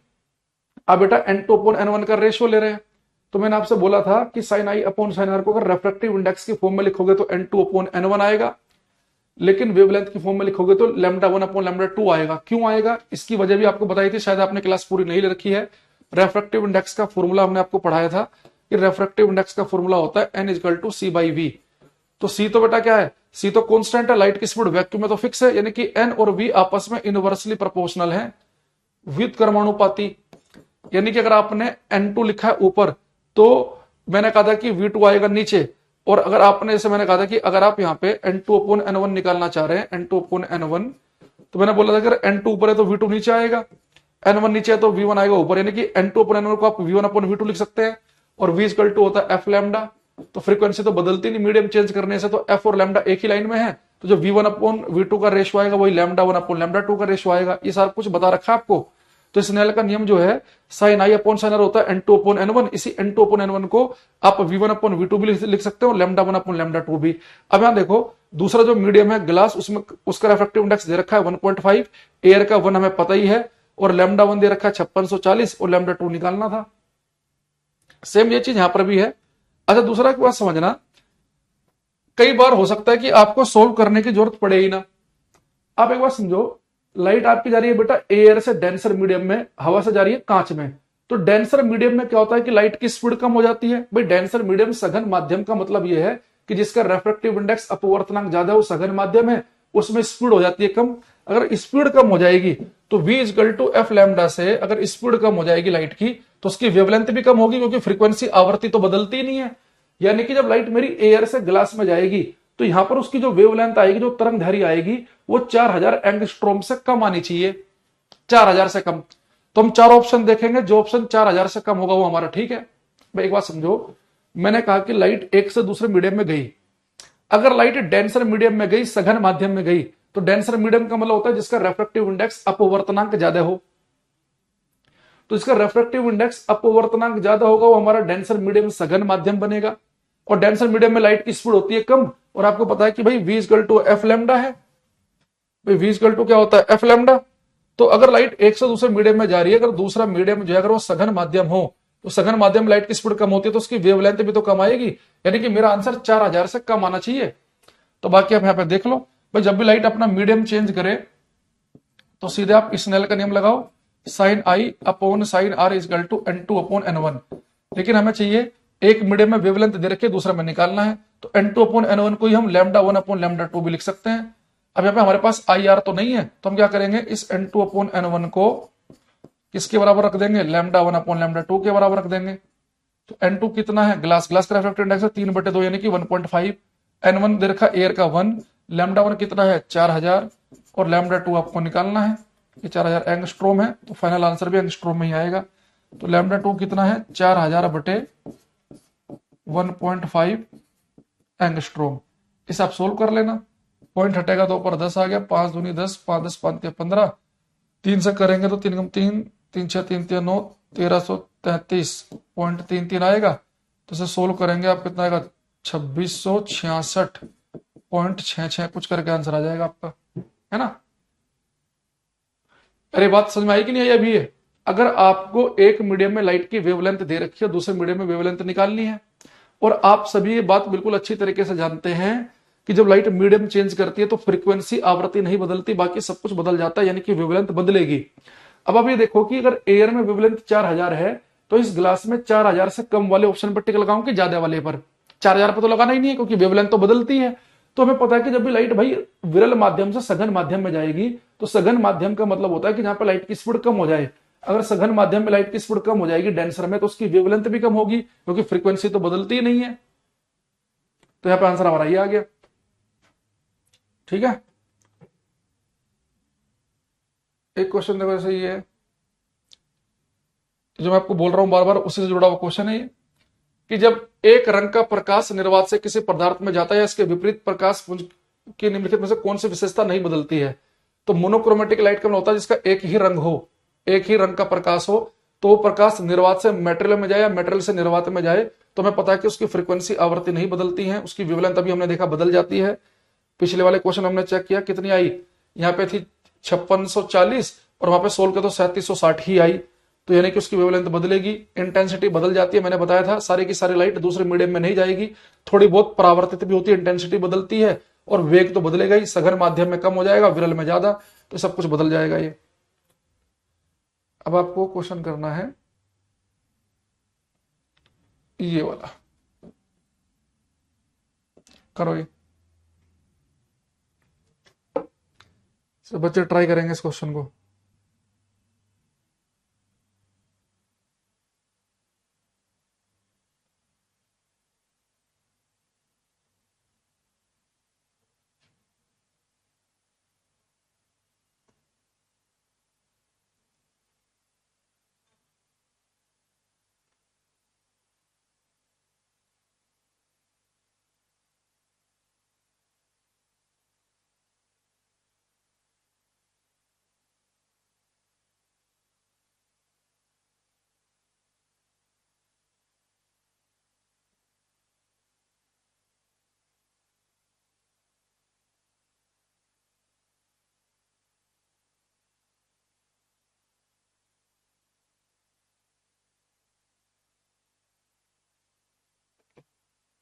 आप बेटा n2 अपॉन n1 का रेशियो ले रहे हैं। तो मैंने आपसे बोला था कि sine I upon sine R को अगर रेफ्रैक्टिव इंडेक्स की फॉर्म में लिखोगे तो n2 अपॉन n1 आएगा, लेकिन वेवलेंथ की फॉर्म में लिखोगे तो लैम्डा 1 अपॉन लैम्डा 2 आएगा। क्यों आएगा, इसकी वजह भी आपको बताई थी, शायद आपने क्लास पूरी नहीं ले रखी है। रेफ्रैक्टिव इंडेक्स का फॉर्मूला हमने आपको पढ़ाया था कि रेफ्रैक्टिव इंडेक्स का फॉर्मूला होता है n = c/v। तो c तो बेटा क्या है, c तो कांस्टेंट है, लाइट की स्पीड वैक्यूम में तो फिक्स है, यानी कि n और v आपस में इनवर्सली प्रोपोर्शनल है, विद कर्मानुपाती। यानी कि अगर आपने n2 लिखा है ऊपर, तो मैंने कहा था कि v2 आएगा नीचे, और अगर आपने जैसे मैंने कहा था कि अगर आप यहाँ पे n2 अपॉन n1 निकालना चाह रहे हैं, n2 अपॉन n1, तो मैंने बोला था कि अगर n2 ऊपर है तो v2 नीचे आएगा, n1 नीचे है तो v1 आएगा ऊपर, यानी कि n2 अपॉन n1 को आप v1 अपॉन v2 लिख सकते हैं, और v = होता है f लैम्डा। तो फ्रीक्वेंसी तो बदलती नहीं मीडियम चेंज करने से, तो f और लैम्डा एक ही लाइन में है, तो जो v1 अपॉन v2 का रेशियो आएगा वही लैम्डा 1 अपॉन लैम्डा 2 का रेशियो आएगा। ये सारा कुछ बता रखा है आपको। तो स्नेल का नियम जो है sine I upon sine R होता है n2 अपॉन n1, इसी n2 अपॉन n1 को आप v1 अपॉन v2 भी लिख सकते हो, लैम्डा 1 अपॉन लैम्डा 2 भी। अब यहां देखो दूसरा जो मीडियम है ग्लास, उसमें उसका रिफ्रैक्टिव इंडेक्स दे रखा है 1.5, एयर का 1 हमें पता ही है, और लैम्डा 1 दे रखा है 5640, और लैम्डा 2 निकालना था। सेम ये चीज यहां पर भी है। अच्छा दूसरा एक बात समझना, कई बार हो सकता है कि आपको सोल्व करने की जरूरत पड़े ही ना। आप एक बार समझो, लाइट आपकी जा रही है बेटा एयर से डेंसर मीडियम में, हवा से जा रही है कांच में। तो डेंसर मीडियम में क्या होता है कि लाइट की स्पीड कम हो जाती है। भाई डेंसर मीडियम सघन माध्यम का मतलब यह है कि जिसका रेफ्रैक्टिव इंडेक्स अपवर्तनांक ज्यादा है वो सघन माध्यम है, उसमें स्पीड हो जाती है कम। अगर स्पीड कम हो जाएगी तो v = f लैम्डा से अगर स्पीड कम हो जाएगी लाइट की, तो उसकी वेवलेंथ भी कम होगी, क्योंकि फ्रीक्वेंसी आवृत्ति तो बदलती ही नहीं है। यानी कि जब लाइट मेरी एयर से ग्लास में जाएगी तो यहां पर उसकी जो वेवलेंथ आएगी, जो तरंग दैर्घ्य आएगी, वो 4000 एंगस्ट्रोम से कम आनी चाहिए, 4000 से कम। तो हम 4 ऑप्शन देखेंगे, जो ऑप्शन 4000 से कम होगा वो हमारा ठीक है। भाई एक बात समझो, मैंने कहा कि लाइट एक से दूसरे मीडियम में गई, अगर लाइट डेंसर मीडियम में गई, सघन माध्यम में गई, तो डेंसर मीडियम का मतलब होता है जिसका रेफ्रैक्टिव इंडेक्स अपवर्तनांक ज्यादा हो। तो इसका रेफ्रैक्टिव इंडेक्स अपवर्तनांक ज्यादा होगा, वो हमारा डेंसर मीडियम सघन माध्यम बनेगा। और डेंसर मीडियम में लाइट की स्पीड होती है कम, और आपको पता है कि भाई v equal to F lambda है। भाई v इक्वल टू क्या होता है, एफ लैम्डा। तो अगर लाइट एक से दूसरे मीडियम में जा रही है, अगर दूसरा मीडियम जो है अगर वो सघन माध्यम हो, तो सघन माध्यम में लाइट की स्पीड कम होती है, तो उसकी वेवलेंथ भी तो कम आएगी, यानी कि मेरा आंसर 4000 से कम आना चाहिए। तो बाकी आप यहां पे देख लो भाई, जब भी लाइट अपना मीडियम चेंज करे तो सीधे आप स्नेल का नियम लगाओ, sine I upon sine R is equal to n2 upon n1। लेकिन हमें चाहिए एक मीडियम में वेवलेंथ दे रखी है, दूसरा में निकालना है, तो n2 अपॉन n1 को ही हम लैम्डा 1 अपॉन लैम्डा 2 भी लिख सकते हैं। अब यहाँ पे हमारे पास आई आर तो नहीं है, तो हम क्या करेंगे, इस n2 अपॉन n1 को किसके बराबर रख देंगे, लैम्डा 1 अपॉन लैम्डा 2 के बराबर रख देंगे। तो n2 कितना है, ग्लास का रिफ्रैक्टिव इंडेक्स है 3/2 यानी कि 1.5, n1 दे रखा एयर का 1, लैम्डा 1 कितना है 4000, और लैम्डा 2 आपको निकालना है, ये 4000 एंगस्ट्रोम है, तो फाइनल आंसर भी एंगस्ट्रोम में ही आएगा। तो लैम्डा 2 कितना है 4000 बटे 1.5 एंगस्ट्रोम। इसे आप सोल्व कर लेना, पॉइंट हटेगा तो ऊपर 10 आ गया, 5 दूनी 10, 5 10 5 15, 3 से करेंगे तो 3 3 3 6 3 3 9 1333.33 आएगा। तो इसे सोल्व करेंगे आप कितना आएगा 2666.66 कुछ करके आंसर आ जाएगा आपका, है ना। अरे बात समझ में आई कि नहीं आई अभी ये? अगर आपको एक मीडियम में लाइट की वेवलेंथ दे रखी है, दूसरे मीडियम में वेवलेंथ निकालनी है, और आप सभी ये बात बिल्कुल अच्छी तरीके से जानते हैं कि जब लाइट मीडियम चेंज करती है तो फ्रीक्वेंसी आवृत्ति नहीं बदलती, बाकी सब कुछ बदल जाता है, यानी कि वेवलेंथ बदलेगी। अब आप ये देखो कि अगर एयर में वेवलेंथ 4000 है, तो इस ग्लास में 4000 से कम वाले ऑप्शन पर टिक लगाऊं कि ज्यादा वाले पर? 4000 पर तो लगाना ही नहीं है, क्योंकि वेवलेंथ तो बदलती है। तो हमें पता है कि जब भी लाइट भाई विरल माध्यम से सघन माध्यम में जाएगी, तो सघन माध्यम का मतलब होता है कि जहां पर लाइट की स्पीड कम हो जाए। अगर सघन माध्यम में लाइट की स्पीड कम हो जाएगी डेंसर में, तो उसकी वेवलेंथ भी कम होगी, क्योंकि फ्रीक्वेंसी तो बदलती ही नहीं है। तो यहां पर आंसर हमारा ये आ गया, ठीक है। एक क्वेश्चन देखो ऐसे ही है, जो मैं आपको बोल रहा हूं बार बार उसी से जुड़ा हुआ क्वेश्चन है ये, कि जब एक रंग का प्रकाश निर्वात से किसी पदार्थ में जाता है, इसके विपरीत प्रकाश पुंज की निम्नलिखित में से कौन सी विशेषता नहीं बदलती है? तो मोनोक्रोमेटिक लाइट का मतलब होता है जिसका एक ही रंग हो, एक ही रंग का प्रकाश हो, तो वो प्रकाश निर्वात से मेटेरियल में जाए या मेटेरियल से निर्वात में जाए, तो हमें पता है कि उसकी फ्रीक्वेंसी आवृत्ति नहीं बदलती है, उसकी वेवलेंथ अभी हमने देखा बदल जाती है। पिछले वाले क्वेश्चन हमने चेक किया कितनी आई, यहाँ पे थी 5640 और वहां पे सोल्व किया तो 3760 ही आई, तो यानी कि उसकी वेवलेंथ बदलेगी, इंटेंसिटी बदल जाती है। मैंने बताया था सारी की सारी लाइट दूसरे मीडियम में नहीं जाएगी, थोड़ी बहुत परावर्तित भी होती है, इंटेंसिटी बदलती है, और वेग तो बदलेगा ही, सघन माध्यम में कम हो जाएगा, विरल में ज्यादा, तो सब कुछ बदल जाएगा ये। अब आपको क्वेश्चन करना है ये वाला, करो ये, सब बच्चे ट्राई करेंगे इस क्वेश्चन को।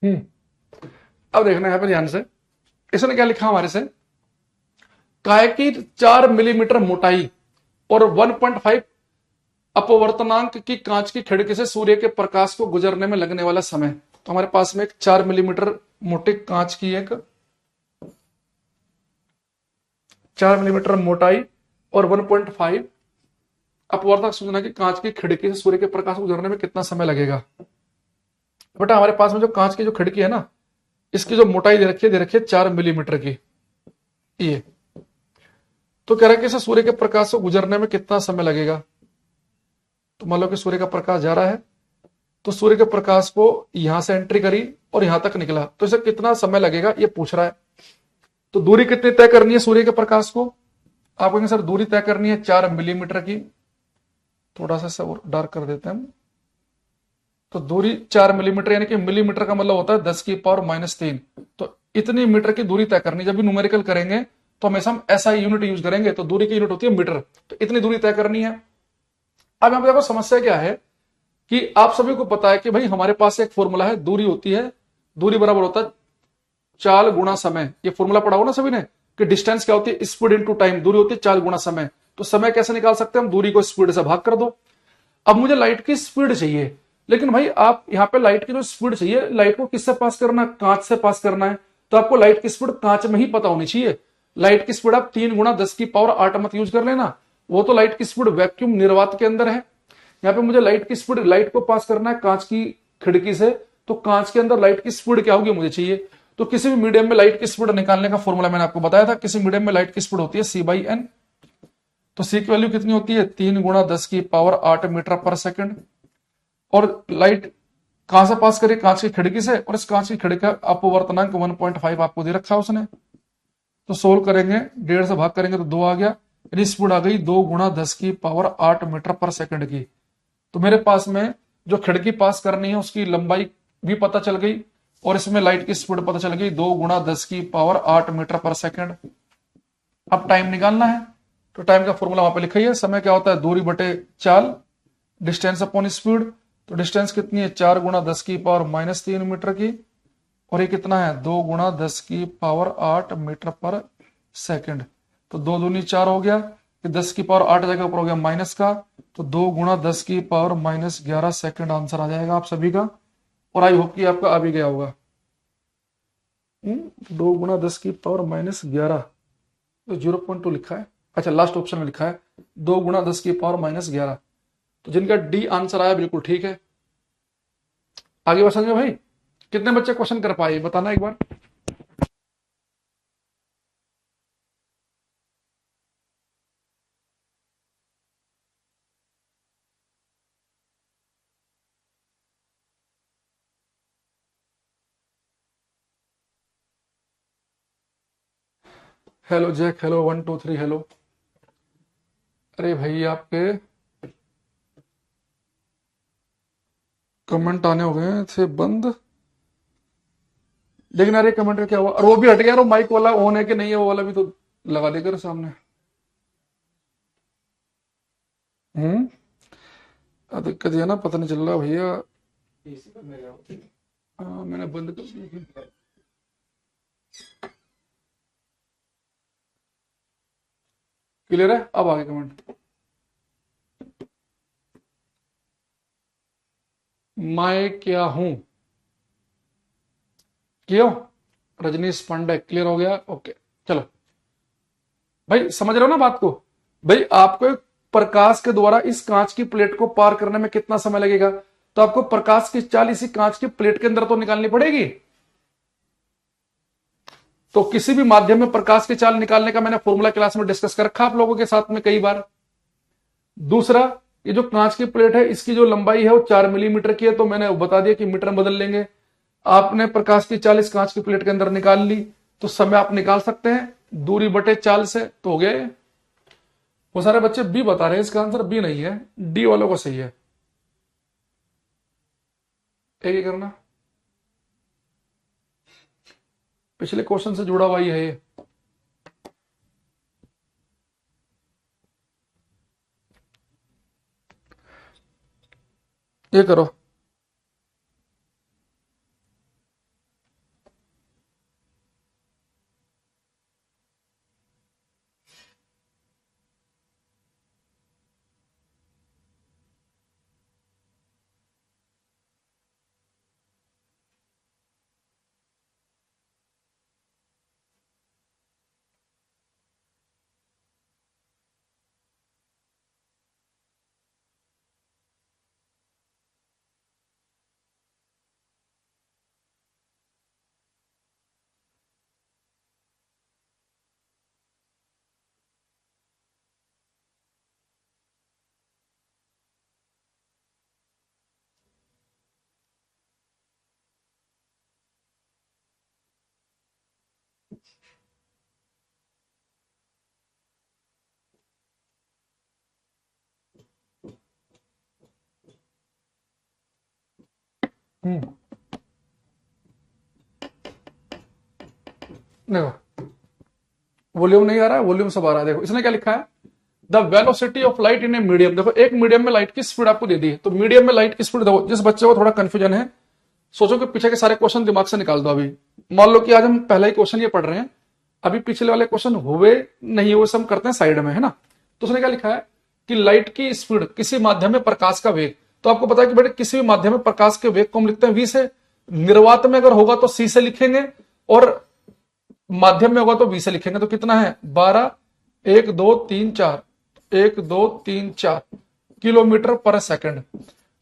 अब देखना है यहाँ पे ध्यान से, इसने क्या लिखा हमारे से, काय की 4 मिलीमीटर मोटाई और 1.5 अपवर्तनांक की कांच की खिड़की से सूर्य के प्रकाश को गुजरने में लगने वाला समय। तो हमारे पास में एक 4 मिलीमीटर मोटी कांच की, एक 4 मिलीमीटर मोटाई और 1.5 अपवर्तक सूचना की कांच की खिड़की से सूर्य के प्रकाश को गुजरने में कितना समय लगेगा। बेटा हमारे पास में जो कांच की जो खिड़की है ना, इसकी जो मोटाई दे रखी है 4 मिलीमीटर की, ये तो कह रहा है कि इसे सूर्य के प्रकाश को गुजरने में कितना समय लगेगा। तो मान लो कि सूर्य का प्रकाश जा रहा है, तो सूर्य के प्रकाश को यहां से एंट्री करी और यहां तक निकला, तो इसे कितना समय लगेगा ये पूछ रहा है। तो दूरी कितनी तय करनी है सूर्य के प्रकाश को, आप कहेंगे सर दूरी तय करनी है 4 मिलीमीटर की, थोड़ा सा और डार्क कर देते हैं हम, तो दूरी 4 मिलीमीटर, यानी कि मिलीमीटर का मतलब होता है 10⁻³ तो इतनी मीटर की दूरी तय करनी। जब भी न्यूमेरिकल करेंगे तो हमेशा हम एसआई यूनिट यूज करेंगे, तो दूरी की यूनिट होती है मीटर, तो इतनी दूरी तय करनी है। अब यहां पर देखो समस्या क्या है कि आप सभी को पता है कि भाई हमारे पास एक फॉर्मूला है, दूरी होती है, दूरी बराबर होता है चाल गुणा समय। ये फॉर्मूला पढ़ा हो ना सभी ने कि डिस्टेंस क्या होती है, स्पीड इनटू टाइम, दूरी होती है चाल गुणा समय। तो समय कैसे निकाल सकते हैं हम, दूरी को स्पीड से भाग कर दो। अब मुझे लाइट की स्पीड चाहिए, लेकिन भाई आप यहां पे लाइट की जो स्पीड चाहिए, लाइट को किससे पास करना है, कांच से पास करना है, तो आपको लाइट की स्पीड कांच में ही पता होनी चाहिए। लाइट की स्पीड आप 3 × 10⁸ मत यूज कर लेना, वो तो लाइट की स्पीड वैक्यूम निर्वात के अंदर है। यहाँ पे मुझे लाइट की स्पीड, लाइट को पास करना है कांच की खिड़की से, तो कांच के अंदर लाइट की स्पीड क्या होगी मुझे चाहिए। तो किसी भी मीडियम में लाइट की स्पीड निकालने का फॉर्मूला मैंने आपको बताया था, किसी मीडियम में लाइट की स्पीड होती है c/n। तो c की वैल्यू कितनी होती है, 3 × 10⁸ मीटर/सेकंड। और लाइट कहां से पास करी, कांच की खिड़की से, और इस कांच की खिड़की का अपवर्तनांक 1.5 आपको दे रखा है उसने। तो सोल्व करेंगे, 1.5 से भाग करेंगे तो 2 आ गया, यानी स्पीड आ गई 2 × 10⁸ मीटर/सेकंड की। तो मेरे पास में जो खिड़की पास करनी है उसकी लंबाई भी पता चल गई, और इसमें लाइट की स्पीड पता चल गई 2 × 10⁸ मीटर/सेकंड। अब टाइम निकालना है, तो टाइम का फॉर्मूला वहां पे लिखा ही है। समय क्या होता है, दूरी बटे चाल, डिस्टेंस अपॉन स्पीड। तो डिस्टेंस कितनी है, 4 × 10⁻³ मीटर की, और ये कितना है, 2 × 10⁸ मीटर/सेकंड। तो 2 दूनी 4 हो गया, कि 10⁸ जगह ऊपर हो गया माइनस का, तो 2 × 10⁻⁻11 सेकंड आंसर आ जाएगा आप सभी का। और आई होप कि आपका आ भी गया होगा। 2 × 10⁻11, तो 0.2 लिखा है, अच्छा लास्ट ऑप्शन में लिखा है 2 × 10⁻11। तो जिनका डी आंसर आया बिल्कुल ठीक है। आगे बढ़ समझे भाई, कितने बच्चे क्वेश्चन कर पाए बताना एक बार। Hello Jack, hello 1 2 3 hello. अरे भाई आपके कमेंट आने हो गए थे बंद, लेकिन अरे कमेंट का क्या हुआ, और वो भी हट गया, और माइक वाला ऑन है कि नहीं है वो वाला भी तो लगा देकर सामने। हम्म, दिक्कत ये ना, पता नहीं चल रहा भैया। इसी पर मेरा हाँ, मैंने बंद कर दिया। क्लियर है, अब आगे कमेंट। मैं क्या हूं, क्यों, रजनीश पांडे, क्लियर हो गया, ओके। चलो भाई समझ रहे हो ना बात को। भाई आपको एक प्रकाश के द्वारा इस कांच की प्लेट को पार करने में कितना समय लगेगा, तो आपको प्रकाश की चाल इसी कांच की प्लेट के अंदर तो निकालनी पड़ेगी। तो किसी भी माध्यम में प्रकाश की चाल निकालने का मैंने फॉर्मूला क्लास में डिस्कस कर रखा आप लोगों के साथ में कई बार। दूसरा, ये जो कांच की प्लेट है इसकी जो लंबाई है वो 4 मिलीमीटर की है, तो मैंने बता दिया कि मीटर में बदल लेंगे। आपने प्रकाश की चाल इस कांच की प्लेट के अंदर निकाल ली, तो समय आप निकाल सकते हैं दूरी बटे चाल से, तो हो गया ये। वो सारे बच्चे बी बता रहे हैं, इसका आंसर बी नहीं है, डी वालों को सही है। एक ही करना, पिछले क्वेश्चन से जुड़ा हुआ ही है ये करो। देखो वॉल्यूम नहीं आ रहा है, वॉल्यूम सब आ रहा है। देखो इसने क्या लिखा है, the velocity of light in a medium. देखो एक मीडियम में लाइट की स्पीड आपको दे दी है, तो मीडियम में लाइट की स्पीड देखो। जिस बच्चे को थोड़ा कंफ्यूजन है, सोचो कि पीछे के सारे क्वेश्चन दिमाग से निकाल दो। अभी मान लो कि आज हम पहला ही क्वेश्चन ये पढ़ रहे हैं, अभी पिछले वाले क्वेश्चन हुए नहीं हुए सब करते हैं साइड में, है ना। तो उसने क्या लिखा है कि लाइट की स्पीड किसी माध्यम में प्रकाश का वेग। तो आपको पता है कि बेटे किसी भी माध्यम में प्रकाश के वेग को हम लिखते हैं v से, निर्वात में अगर होगा तो c से लिखेंगे, और माध्यम में होगा तो v से लिखेंगे। तो कितना है 12, 1 2 3 4, 1 2 3 4 किलोमीटर पर सेकंड।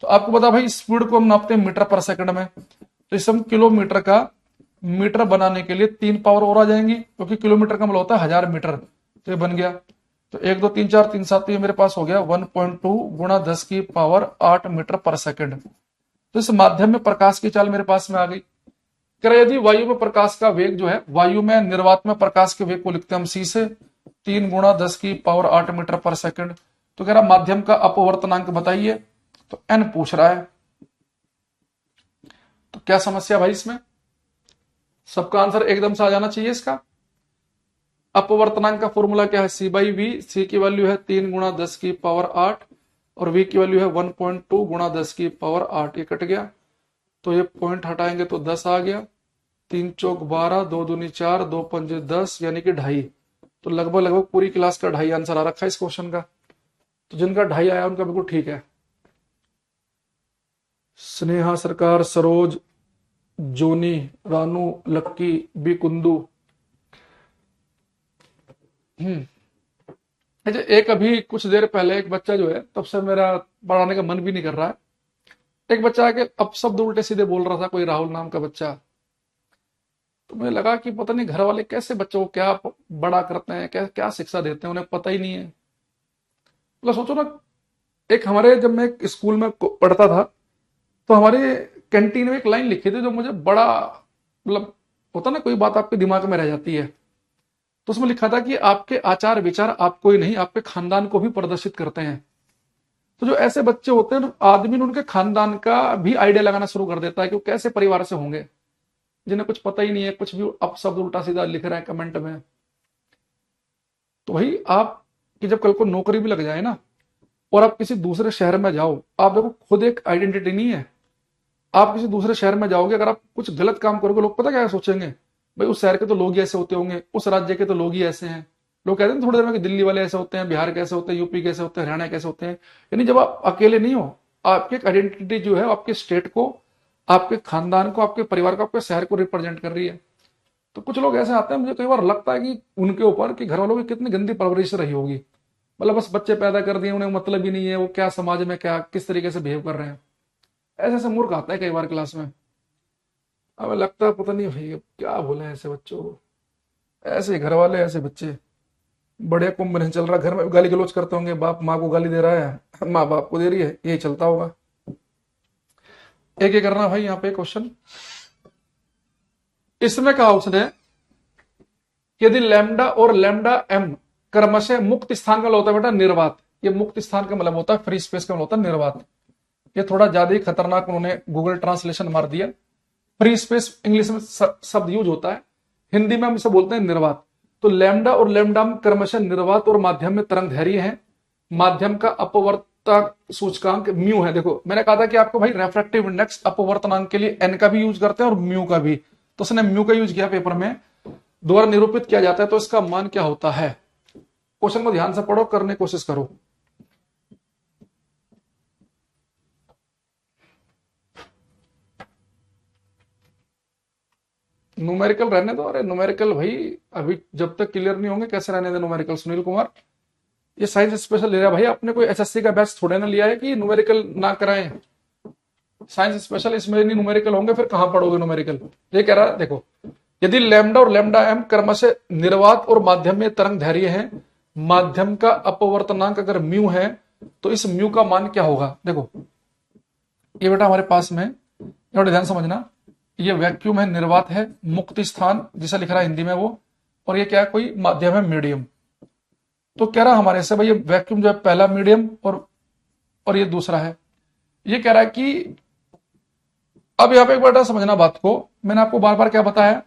तो आपको पता भाई स्पीड को हम नापते हैं मीटर पर सेकंड में, तो इस हम किलोमीटर का मीटर बनाने के लिए 3 पावर और आ जाएंगी, क्योंकि किलोमीटर का मतलब होता है 1000 मीटर। तो ये बन गया, तो 1 2 3 4 3 7, तो ये मेरे पास हो गया 1.2 गुणा 10 की पावर 8 मीटर पर सेकंड। तो इस माध्यम में प्रकाश की चाल मेरे पास में आ गई। कह रहा यदि वायु में प्रकाश का वेग जो है, वायु में निर्वात में प्रकाश के वेग को लिखते हैं हम c से, 3 गुणा 10 की पावर 8 मीटर पर सेकंड। तो कह रहा माध्यम का अपवर्तनांक बताइए, तो n पूछ रहा है। तो क्या समस्या भाई इसमें, सबका आंसर एकदम से आ जाना चाहिए इसका। अपवर्तनांक का फॉर्मूला क्या है, c बाई वी। c की वैल्यू है 3 गुणा 10 की पावर 8 और v की वैल्यू है 1.2 गुणा 10 की पावर 8। ये कट गया, तो ये पॉइंट हटाएंगे तो 10 आ गया, 3 चौक 12, 2 दूनी 4, 2 पंजे 10, यानी कि 2.5। तो लगभग लगभग पूरी क्लास का 2.5 आंसर आ रखा है इस क्वेश्चन का। तो जिनका 2.5 आया उनका बिल्कुल ठीक है। स्नेहा सरकार, सरोज, जोनी, रानू, लक्की, बी कुंदू। एक अभी कुछ देर पहले एक बच्चा जो है, तब से मेरा पढ़ाने का मन भी नहीं कर रहा है, एक बच्चा आके अब शब्द उल्टे सीधे बोल रहा था, कोई राहुल नाम का बच्चा। तो मुझे लगा कि पता नहीं घर वाले कैसे बच्चों को क्या बड़ा करते हैं, क्या क्या शिक्षा देते हैं, उन्हें पता ही नहीं है। मतलब सोचो ना, एक हमारे जब मैं एक स्कूल में पढ़ता था, तो हमारे कैंटीन में एक लाइन लिखी थी जो मुझे बड़ा, मतलब होता ना कोई बात आपके दिमाग में रह जाती है। तो उसमें लिखा था कि आपके आचार विचार आपको ही नहीं, आपके खानदान को भी प्रदर्शित करते हैं। तो जो ऐसे बच्चे होते हैं, आदमी ने उनके खानदान का भी आइडिया लगाना शुरू कर देता है कि वो कैसे परिवार से होंगे, जिन्हें कुछ पता ही नहीं है, कुछ भी अपशब्द उल्टा सीधा लिख रहे हैं कमेंट में। तो भाई आप कि जब कल को नौकरी भी लग जाए ना, और आप किसी दूसरे शहर में जाओ, आप देखो खुद एक आइडेंटिटी नहीं है। आप किसी दूसरे शहर में जाओगे, अगर आप कुछ गलत काम करोगे, लोग पता क्या सोचेंगे, भाई उस शहर के तो लोग ही ऐसे होते होंगे, उस राज्य के तो लोग ही ऐसे हैं। लोग कहते हैं थोड़ी देर में कि दिल्ली वाले ऐसे होते हैं, बिहार कैसे होते हैं, यूपी कैसे होते हैं, हरियाणा कैसे होते हैं। यानी जब आप अकेले नहीं हो, आपकी एक आइडेंटिटी जो है आपके स्टेट को, आपके खानदान को, आपके परिवार को, आपके शहर को रिप्रेजेंट कर रही है। तो कुछ लोग ऐसे आते हैं, मुझे कई बार लगता है कि उनके ऊपर कि घर वालों की कितनी गंदी परवरिश रही होगी। मतलब बस बच्चे पैदा कर दिए, उन्हें मतलब ही नहीं है वो क्या समाज में क्या किस तरीके से बिहेव कर रहे हैं। ऐसे ऐसे मूर्ख आता है कई बार क्लास में, हमें लगता है पता नहीं भाई क्या बोले ऐसे बच्चों को। ऐसे घर वाले ऐसे बच्चे, बड़े कुंभ नहीं चल रहा, घर में गाली गलौज करते होंगे, बाप माँ को गाली दे रहा है, माँ बाप को दे रही है, यही चलता होगा। एक एक करना भाई। यहाँ पे क्वेश्चन इसमें कहा उसने, यदि लैम्डा और लैम्डा एम क्रमशः मुक्त स्थान का मतलब होता है बेटा निर्वात। ये मुक्त स्थान का मतलब होता है, फ्री स्पेस का मतलब होता है निर्वात। ये थोड़ा ज्यादा ही खतरनाक उन्होंने गूगल ट्रांसलेशन मार दिया। फ्री स्पेस इंग्लिश में शब्द यूज होता है, हिंदी में हम इसे बोलते हैं निर्वात। तो लैम्डा और लैम्डा क्रमशः निर्वात और माध्यम में तरंग धैर्य है। माध्यम का अपवर्तक सूचकांक म्यू है। देखो मैंने कहा था कि आपको भाई रेफ्रेक्टिव इंडेक्स अपवर्तनांक के लिए एन का भी यूज करते हैं और म्यू का भी, तो उसने म्यू का यूज किया पेपर में, द्वारा निरूपित किया जाता है। तो इसका मान क्या होता है, क्वेश्चन को ध्यान से पढ़ो, करने की कोशिश करो। न्यूमेरिकल रहने दो। अरे न्यूमेरिकल भाई अभी जब तक क्लियर नहीं होंगे कैसे रहने दे न्यूमेरिकल। सुनील कुमार, ये साइंस स्पेशल ले रहा भाई, आपने कोई एसएससी का बैच थोड़े ना लिया है कि न्यूमेरिकल ना कराएं। साइंस स्पेशल इसमें नहीं न्यूमेरिकल होंगे, फिर कहां पढ़ोगे न्यूमेरिकल। ये कह रहा है देखो, यदि लैम्डा और लैम्डा एम क्रमशः निर्वात और माध्यम में तरंग धैर्य है, माध्यम का अपवर्तनांक अगर म्यू है, तो इस म्यू का मान क्या होगा। देखो ये बेटा हमारे पास में, थोड़ा ध्यान समझना, ये वैक्यूम है, निर्वात है, मुक्त स्थान जिसे लिख रहा है हिंदी में वो, और ये क्या है कोई माध्यम है मीडियम। तो कह रहा हमारे से भाई ये वैक्यूम जो है पहला मीडियम और ये दूसरा है। ये कह रहा है कि अब यहाँ पे एक बार समझना बात को, मैंने आपको बार बार क्या बताया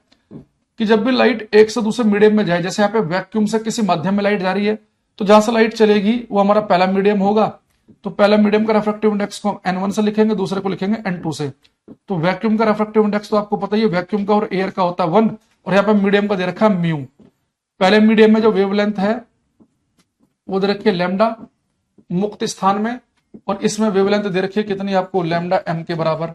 कि जब भी लाइट एक से दूसरे मीडियम में जाए, जैसे यहाँ पे वैक्यूम से किसी माध्यम में लाइट जा रही है, तो जहां से लाइट चलेगी वो हमारा पहला मीडियम होगा। तो पहला मीडियम का रिफ्रैक्टिव इंडेक्स को N1 से लिखेंगे, दूसरे को लिखेंगे N2 से। तो वैक्यूम का रिफ्रैक्टिव इंडेक्स तो आपको पता ही है, वैक्यूम का और एयर का होता है 1, और यहाँ पे मीडियम का दे रखा है म्यू। पहले मीडियम में जो वेवलेंथ है वो दे रखी है लैम्डा मुक्त स्थान में, और इसमें वेवलेंथ दे रखी है कितनी आपको, लैम्डा m के बराबर।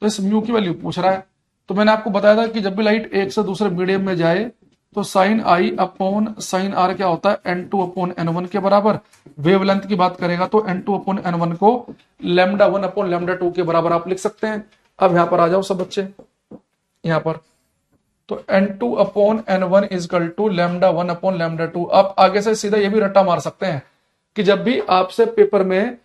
तो इस म्यू की वैल्यू पूछ रहा है। तो मैंने आपको बताया था कि जब भी लाइट एक से दूसरे मीडियम में जाए तो sine I upon sine R क्या होता है, N2 अपॉन N1 के बराबर। वेवलेंथ की बात करेगा तो N2 अपॉन N1 को लैम्डा 1 अपॉन लैम्डा 2 के बराबर आप लिख सकते हैं। अब यहां पर आ जाओ सब बच्चे, यहां पर तो N2 upon N1 is equal to lambda 1 upon lambda 2। आप आगे से सीधा ये भी रट्टा मार सकते हैं कि जब भी आपसे पेपर में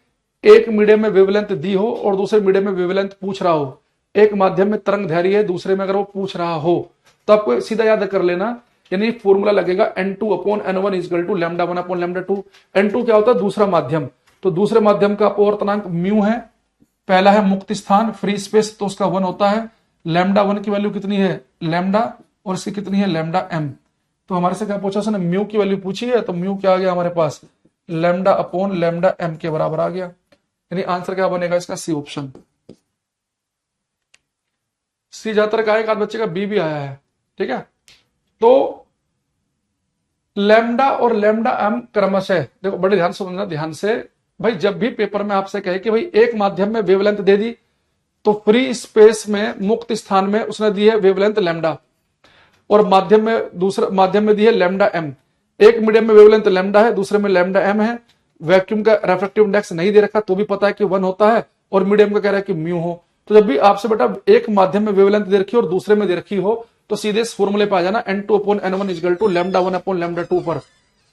एक मीडियम में वेवलेंथ दी हो और दूसरे मीडियम में वेवलेंथ पूछ रहा हो, एक माध्यम में तरंग धैर्य है, दूसरे में अगर वो पूछ रहा हो, तो आपको सीधा याद कर लेना, यानी फॉर्मूला लगेगा N2 upon N1 is equal to lambda 1 upon lambda 2। N2 क्या होता है, दूसरा माध्यम, तो दूसरे माध्यम का अपवर्तनांक म्यू है, पहला है मुक्त स्थान फ्री स्पेस, तो उसका 1 होता है। लैम्डा 1 की वैल्यू कितनी है, लैम्डा, और इसकी कितनी है, लैम्डा m। तो हमारे से क्या पूछा उसने, म्यू की वैल्यू पूछी है, तो म्यू क्या आ गया हमारे पास, लैम्डा अपॉन लैम्डा m के बराबर आ गया। यानी आंसर क्या बनेगा इसका, सी ऑप्शन। सी ज्यादातर का एक आध बच्चे का बी भी आया है, ठीक है। तो लैम्डा और लैम्डा m क्रमशः, देखो बड़े ध्यान से समझना, ध्यान से भाई, जब भी पेपर में आपसे कहे कि भाई एक माध्यम में वेवलेंथ दे दी, तो फ्री स्पेस में मुक्त स्थान में उसने दी है वेवलेंथ लैम्डा, और माध्यम में दूसरा माध्यम में दी है लैम्डा m। एक मीडियम में वेवलेंथ लैम्डा है, दूसरे में लैम्डा m है। वैक्यूम का रिफ्रैक्टिव इंडेक्स नहीं दे रखा तो भी पता है कि 1 होता है, और मीडियम का कह रहा है कि म्यू हो। तो जब भी आपसे बेटा एक माध्यम में वेवलेंथ दे रखी हो और दूसरे में दे रखी हो, तो सीधे इस फॉर्मूले पे आ जाना, N2 upon N1 equal to lambda 1 upon lambda 2 पर।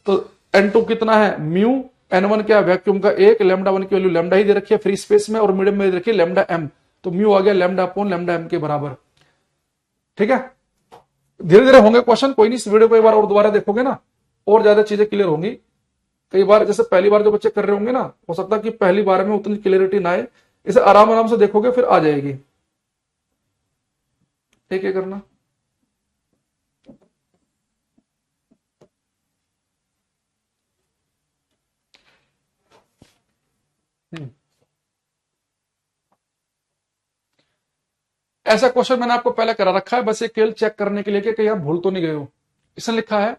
तो N2 कितना है, म्यू, N1 क्या है, वैक्यूम का 1, लैम्डा 1 की वैल्यू लैम्डा ही दे रखी है फ्री स्पेस में, और मीडियम में दे रखी है लैम्डा m, तो म्यू आ गया लैम्डा अपॉन लैम्डा m के बराबर। ठीक है, धीरे धीरे होंगे क्वेश्चन, कोई नहीं, इस वीडियो को एक बार और दोबारा देखोगे ना, और ज्यादा चीजें क्लियर होंगी। कई बार जैसे पहली बार जो बच्चे कर रहे होंगे ना, हो सकता है कि पहली बार में उतनी क्लियरिटी ना आए, इसे आराम आराम से देखोगे फिर आ जाएगी। एक एक करना। ऐसा क्वेश्चन मैंने आपको पहले करा रखा है, बस ये केवल चेक करने के लिए कि कहीं आप भूल तो नहीं गए हो। इसने लिखा है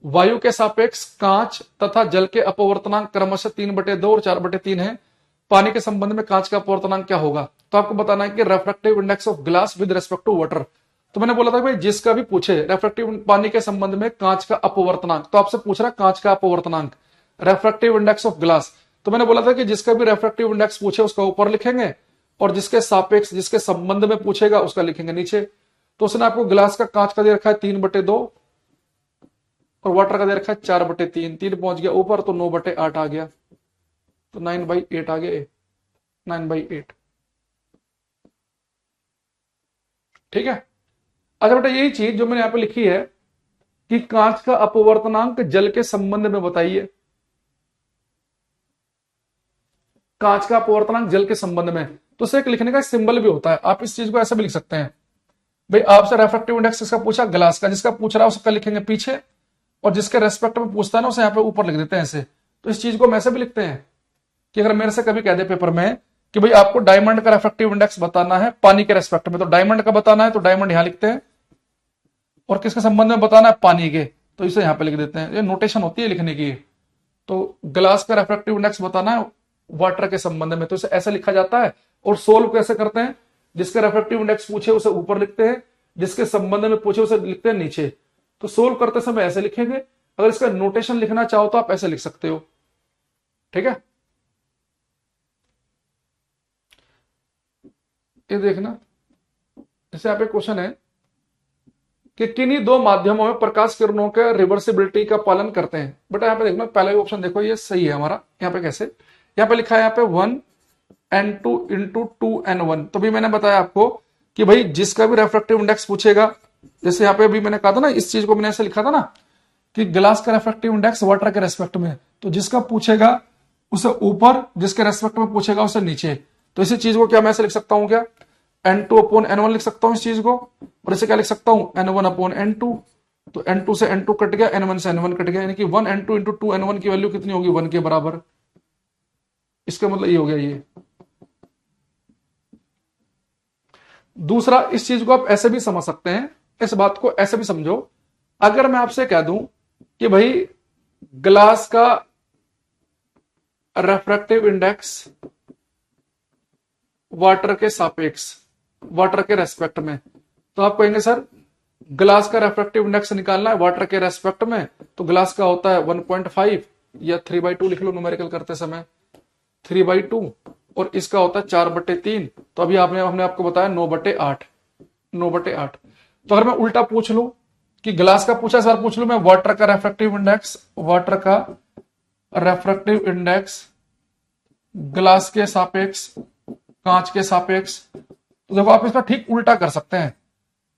वायु के सापेक्ष कांच तथा जल के अपवर्तनांक क्रमशः 3/2 और 4/3 है। पानी के संबंध में कांच का अपवर्तनांक क्या होगा? तो आपको बताना है कि refractive index of glass with respect to water. तो मैंने बोला था भाई जिसका भी पूछे रिफ्रैक्टिव पानी के संबंध में कांच का अपवर्तनांक, तो आपसे पूछ रहा है कांच का अपवर्तनांक, रिफ्रैक्टिव इंडेक्स ऑफ ग्लास। तो मैंने बोला था कि जिसका भी रिफ्रैक्टिव इंडेक्स पूछे उसका ऊपर लिखेंगे, और जिसके सापेक्ष जिसके संबंध में पूछेगा उसका लिखेंगे नीचे। तो उसने आपको ग्लास का कांच का दे रखा है 3/2 और वाटर का दे रखा है 4/3। 3 पहुंच गया ऊपर तो 9/8 आ गया, तो 9/8 आ गया, 9/8। ठीक है। अच्छा बेटा यही चीज जो मैंने यहां पे लिखी है कि कांच का अपवर्तनांक जल के संबंध में बताइए, कांच का अपवर्तनांक जल के संबंध में, तो उसे एक लिखने का सिंबल भी होता है। आप इस चीज को ऐसे भी लिख सकते हैं, भाई आपसे रिफ्रैक्टिव इंडेक्स किसका पूछा, ग्लास का, जिसका पूछ रहा है उसका लिखेंगे पीछे, और जिसके रेस्पेक्ट में पूछता है ना उसे यहाँ पे ऊपर लिख देते हैं ऐसे। तो इस चीज को हम ऐसे भी लिखते हैं कि अगर मेरे से कभी कह दे पेपर में कि भाई आपको डायमंड का रिफ्रैक्टिव इंडेक्स बताना है पानी के रेस्पेक्ट में, तो डायमंड का बताना है तो डायमंड यहां लिखते हैं, और किसके संबंध में बताना है, पानी के, तो इसे यहां पे लिख देते हैं। ये नोटेशन होती है लिखने की। तो ग्लास का रिफ्रैक्टिव इंडेक्स बताना है वाटर के संबंध में, तो इसे ऐसे लिखा जाता है। और सोल्व कैसे करते हैं, जिसका रिफ्रैक्टिव इंडेक्स पूछे उसे ऊपर लिखते हैं, जिसके संबंध में पूछे उसे लिखते हैं नीचे। तो सोल्व करते समय ऐसे लिखेंगे, अगर इसका नोटेशन लिखना चाहो तो आप ऐसे लिख सकते हो। ठीक है, ये देखना, जैसे यहाँ पे क्वेश्चन है कि किन्हीं दो माध्यमों में प्रकाश किरणों के रिवर्सिबिलिटी का पालन करते हैं। बेटा यहाँ पे देखना, पहला ऑप्शन देखो ये सही है हमारा। यहाँ पे कैसे, यहाँ पे लिखा है यहाँ पे 1n2 इंटू 2n1। तो भी मैंने बताया आपको कि भाई जिसका भी रिफ्रैक्टिव इंडेक्स पूछेगा, जैसे यहाँ पे अभी मैंने कहा था ना, इस चीज को मैंने ऐसे लिखा था ना कि ग्लास का रिफ्रैक्टिव इंडेक्स वाटर के रेस्पेक्ट में, तो जिसका पूछेगा उसे ऊपर, जिसके रेस्पेक्ट में पूछेगा उसे नीचे। तो इसी चीज को क्या मैं ऐसे लिख सकता हूं क्या, N2/N1 लिख सकता हूं इस चीज को, और इसे क्या लिख सकता हूं, N1/N2। तो N2 से N2 कट गया, N1 से N1 कट गया, यानी कि 1N2 इंटू 2N1 की वैल्यू कितनी होगी, 1 के बराबर। इसका मतलब ये हो गया ये। दूसरा, इस चीज को आप ऐसे भी समझ सकते हैं, इस बात को ऐसे भी समझो, अगर मैं आपसे कह दूं कि भाई ग्लास का रेफ्रैक्टिव इंडेक्स वाटर के सापेक्ष, वाटर के रेस्पेक्ट में, तो आप कहेंगे सर ग्लास का रेफ्रैक्टिव इंडेक्स निकालना है वाटर के रेस्पेक्ट में, तो ग्लास का होता है 1.5 या 3/2 लिख लो न्यूमेरिकल करते समय, 3/2, और इसका होता है 4/3। तो अभी हमने आपको बताया 9/8, 9/8। तो अगर मैं उल्टा पूछ लूं कि ग्लास का पूछा, इस बार पूछ लूं मैं वाटर का रेफ्रैक्टिव इंडेक्स, वाटर का रेफ्रैक्टिव इंडेक्स ग्लास के सापेक्ष, कांच के सापेक्ष, तो देखो आप इसका ठीक उल्टा कर सकते हैं।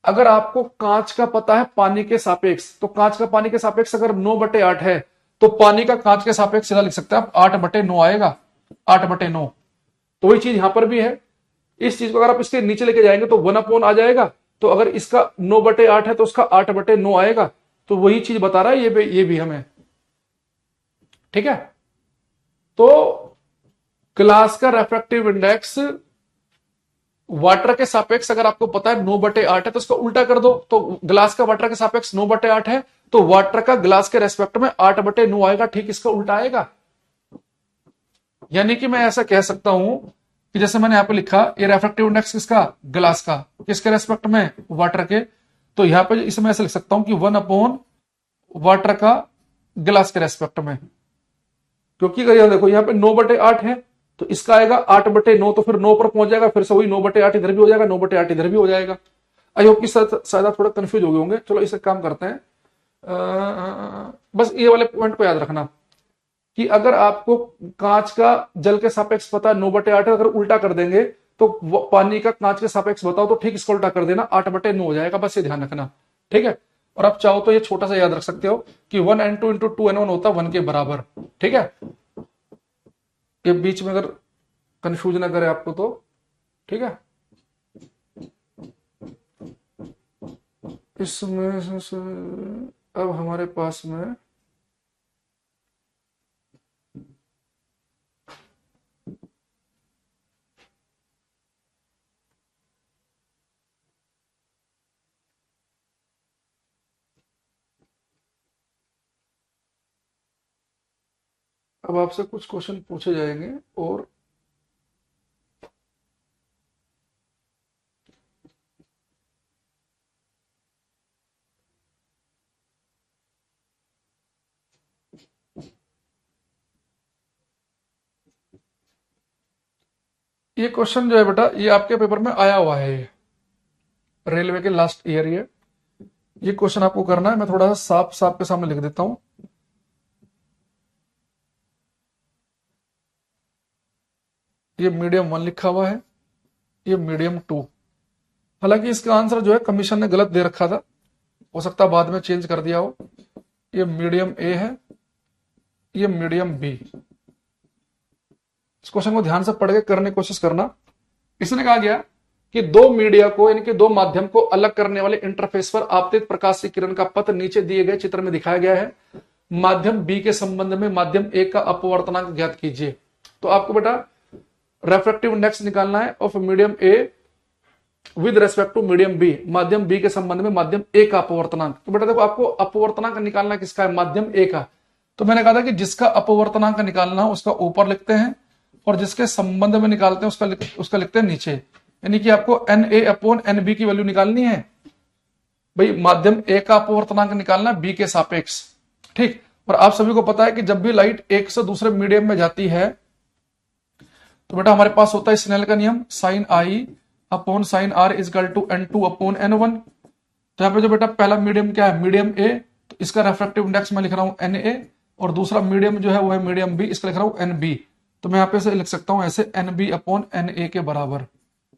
अगर आपको कांच का पता है पानी के सापेक्ष, तो कांच का पानी के सापेक्ष अगर 9/8 है, तो पानी का कांच के सापेक्ष सीधा लिख सकते हैं आप, 8/9 आएगा, 8/9। तो वही चीज यहां पर भी है। इस चीज को अगर आप इसके नीचे लेके जाएंगे तो 1 आ जाएगा, तो अगर इसका 9/8 है तो उसका 8/9 आएगा। तो वही चीज बता रहा है ये भी हमें, ठीक है। तो ग्लास का रेफ्रैक्टिव इंडेक्स वाटर के सापेक्ष अगर आपको पता है 9/8 है, तो उसको उल्टा कर दो, तो ग्लास का वाटर के सापेक्ष 9/8 है, तो वाटर का ग्लास के रेस्पेक्ट में 8/9 आएगा, ठीक इसका उल्टा आएगा। यानी कि मैं ऐसा कह सकता हूं कि जैसे मैंने यहां पे लिखा, ये रेफ्रैक्टिव इंडेक्स किसका, ग्लास का, किसके रेस्पेक्ट में, वाटर के, तो यहां पे इसमें ऐसे लिख सकता हूं कि 1 वाटर का ग्लास के रेस्पेक्ट में, क्योंकि देखो यहां पे 9/8 है, तो इसका आएगा 8/9, तो फिर 9 पर पहुंच जाएगा, फिर से वही 9/8 इधर भी हो जाएगा, 9/8 इधर भी हो जाएगा। आई होप कि शायद थोड़ा कंफ्यूज हो गए होंगे। चलो इसे काम करते हैं, बस ये वाले पॉइंट को याद रखना कि अगर आपको कांच का जल के सापेक्ष पता है 9/8 है, अगर उल्टा कर देंगे तो पानी का कांच के सापेक्ष बताओ, तो ठीक इसको उल्टा कर देना, 8/9 हो जाएगा, बस ये ध्यान रखना, ठीक है। और आप चाहो तो ये छोटा सा याद रख सकते हो कि 1N2 इंटू 2N1 होता है 1 के बराबर, ठीक है। ये बीच में अगर कंफ्यूज ना करे आपको तो, ठीक है। इसमें से अब हमारे पास में अब आपसे कुछ क्वेश्चन पूछे जाएंगे, और ये क्वेश्चन जो है बेटा, ये आपके पेपर में आया हुआ है, रेलवे के लास्ट ईयर ये क्वेश्चन आपको करना है। मैं थोड़ा सा साफ साफ के सामने लिख देता हूं। ये मीडियम 1 लिखा हुआ है, ये मीडियम 2। हालांकि इसका आंसर जो है कमीशन ने गलत दे रखा था, हो सकता है बाद में चेंज कर दिया हो। ये मीडियम ए है, ये मीडियम बी। इस क्वेश्चन को ध्यान से पढ़ के करने की कोशिश करना। इसने कहा गया कि दो मीडिया को, यानी कि दो माध्यम को अलग करने वाले इंटरफेस पर आपतित प्रकाश की किरण का पथ नीचे दिए गए चित्र में दिखाया गया है। माध्यम बी के संबंध में माध्यम ए का अपवर्तनांक ज्ञात कीजिए। तो आपको बेटा रेफ्रैक्टिव इंडेक्स निकालना है of medium A with respect to medium B, माध्यम बी के संबंध में माध्यम ए का अपवर्तनांक। तो बेटा देखो आपको अपवर्तनांक निकालना किसका है, माध्यम ए का। तो मैंने कहा था कि जिसका अपवर्तनांक निकालना हो उसका ऊपर लिखते हैं, और जिसके संबंध में निकालते हैं उसका लिखते हैं नीचे। यानी कि आपको NA/NB की वैल्यू निकालनी है भाई, माध्यम ए का अपवर्तनांक निकालना बी के सापेक्ष, ठीक। और आप सभी को पता है कि जब भी लाइट एक से दूसरे मीडियम में जाती है तो बेटा हमारे पास होता है स्नेल का नियम, sin I/sin R is equal to N2/N1। तो यहां पे जो बेटा पहला मीडियम क्या है, मीडियम ए, तो इसका रेफ्रैक्टिव इंडेक्स मैं लिख रहा हूं NA, और दूसरा मीडियम जो है वो है मीडियम बी, इसका लिख रहा हूं NB। तो मैं यहां पे से लिख सकता हूं ऐसे NB/NA के बराबर,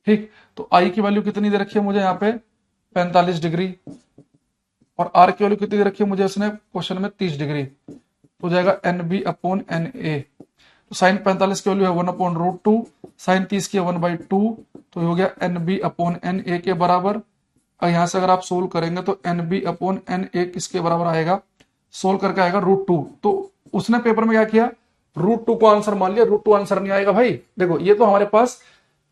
ठीक। तो I की वैल्यू कितनी दे रखी है मुझे यहाँ पे 45 डिग्री, और R की वैल्यू कितनी दे रखी है मुझे इसने क्वेश्चन में 30 डिग्री, हो जाएगा NB/NA। तो साइन 45 की वैल्यू है 1/√2, साइन 30 की 1/2, तो हो गया NB/NA के बराबर। और यहां से अगर आप सोल्व करेंगे तो NB/NA किसके बराबर आएगा, सोल्व करके आएगा √2। तो उसने पेपर में क्या किया, √2 को आंसर मान लिया, √2 आंसर नहीं आएगा भाई। देखो ये तो हमारे पास